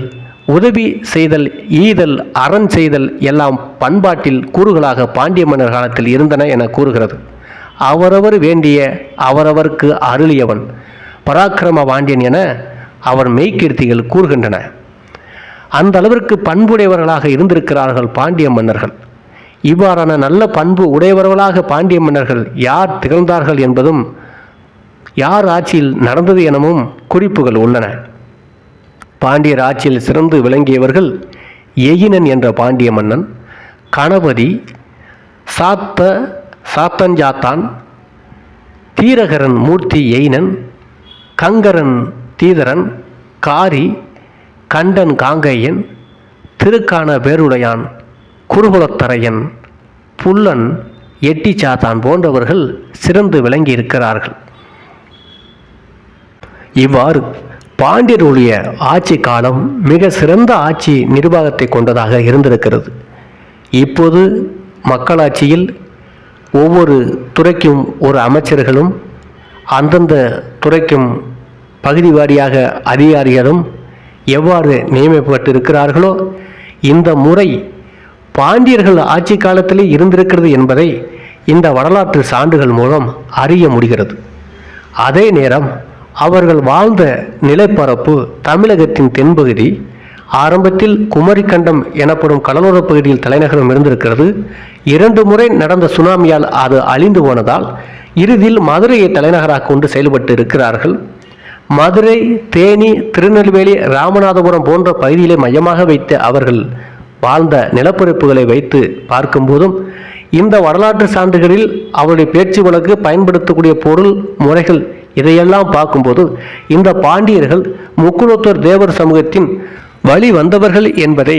Speaker 1: உதவி செய்தல், ஈதல், அரண் செய்தல் எல்லாம் பண்பாட்டில் கூறுகளாக பாண்டிய மன்னர் காலத்தில் இருந்தன என கூறுகிறது. அவரவர் வேண்டிய அவரவர்க்கு அருளியவன் பராக்கிரம பாண்டியன் என அவர் மெய்கீர்த்திகள் கூறுகின்றன. அந்த அளவிற்கு பண்புடையவர்களாக இருந்திருக்கிறார்கள் பாண்டிய மன்னர்கள். இவ்வாறான நல்ல பண்பு உடையவர்களாக பாண்டிய மன்னர்கள் யார் திகழ்ந்தார்கள் என்பதும் யார் ஆட்சியில் நடந்தது எனவும் குறிப்புகள் உள்ளன. பாண்டியர் ஆட்சியில் சிறந்து விளங்கியவர்கள் எயினன் என்ற பாண்டிய மன்னன், கணபதி, சாத்தஞ்சாத்தான், தீரகரன் மூர்த்தி எயினன், கங்கரன் தீதரன், காரி, கண்டன் காங்கையன், திருக்கான பேருடையான், குருகுலத்தரையன், புல்லன், எட்டிச்சாத்தான் போன்றவர்கள் சிறந்து விளங்கி இருக்கிறார்கள். இவ்வாறு பாண்டியருடைய ஆட்சி காலம் மிக சிறந்த ஆட்சி நிர்வாகத்தை கொண்டதாக இருந்திருக்கிறது. இப்போது மக்களாட்சியில் ஒவ்வொரு துறைக்கும் ஒரு அமைச்சர்களும் அந்தந்த துறைக்கும் பகுதி வாரியாக அதிகாரிகளும் எவ்வாறு நியமிக்கப்பட்டிருக்கிறார்களோ இந்த முறை பாண்டியர்கள் ஆட்சி காலத்திலே இருந்திருக்கிறது என்பதை இந்த வரலாற்று சான்றுகள் மூலம் அறிய முடிகிறது. அதே நேரம் அவர்கள் வாழ்ந்த நிலப்பரப்பு தமிழகத்தின் தென்பகுதி, ஆரம்பத்தில் குமரிக்கண்டம் எனப்படும் கடலோரப் பகுதியில் தலைநகரம் இருந்திருக்கிறது. 2 முறை நடந்த சுனாமியால் அது அழிந்து போனதால் இறுதியில் மதுரையை தலைநகராக கொண்டு செயல்பட்டு இருக்கிறார்கள். மதுரை, தேனி, திருநெல்வேலி, ராமநாதபுரம் போன்ற பகுதிகளை மையமாக வைத்து அவர்கள் வாழ்ந்த நிலப்பரப்புகளை வைத்து பார்க்கும்போதும் இந்த வரலாற்று சான்றுகளில் அவருடைய பேச்சு வழக்கு பயன்படுத்தக்கூடிய பொருள் முறைகள் இதையெல்லாம் பார்க்கும்போது இந்த பாண்டியர்கள் முக்குலத்தோர் தேவர் சமூகத்தின் வழி வந்தவர்கள் என்பதை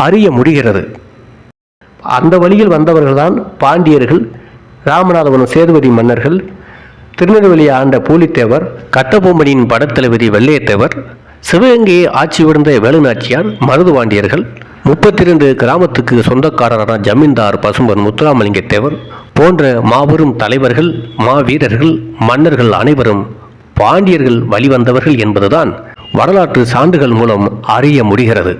Speaker 1: அறிய முடிகிறது. அந்த வழியில் வந்தவர்கள்தான் பாண்டியர்கள். ராமநாதபுரம் சேதுபதி மன்னர்கள், திருநெல்வேலியை ஆண்ட பூலித்தேவர், கட்டபொம்மனின் படத்தளபதி வெள்ளையத்தேவர், சிவகங்கையை ஆட்சி விழுந்த வேலுநாச்சியார், மருதுபாண்டியர்கள், 32 கிராமத்துக்கு சொந்தக்காரரான ஜமீன்தார் பசும்பன் முத்துராமலிங்கத்தேவர் போன்ற மாபெரும் தலைவர்கள், மாவீரர்கள், மன்னர்கள் அனைவரும் பாண்டியர்கள் வழிவந்தவர்கள் என்பதுதான் வரலாற்று சான்றுகள் மூலம் அறிய முடிகிறது.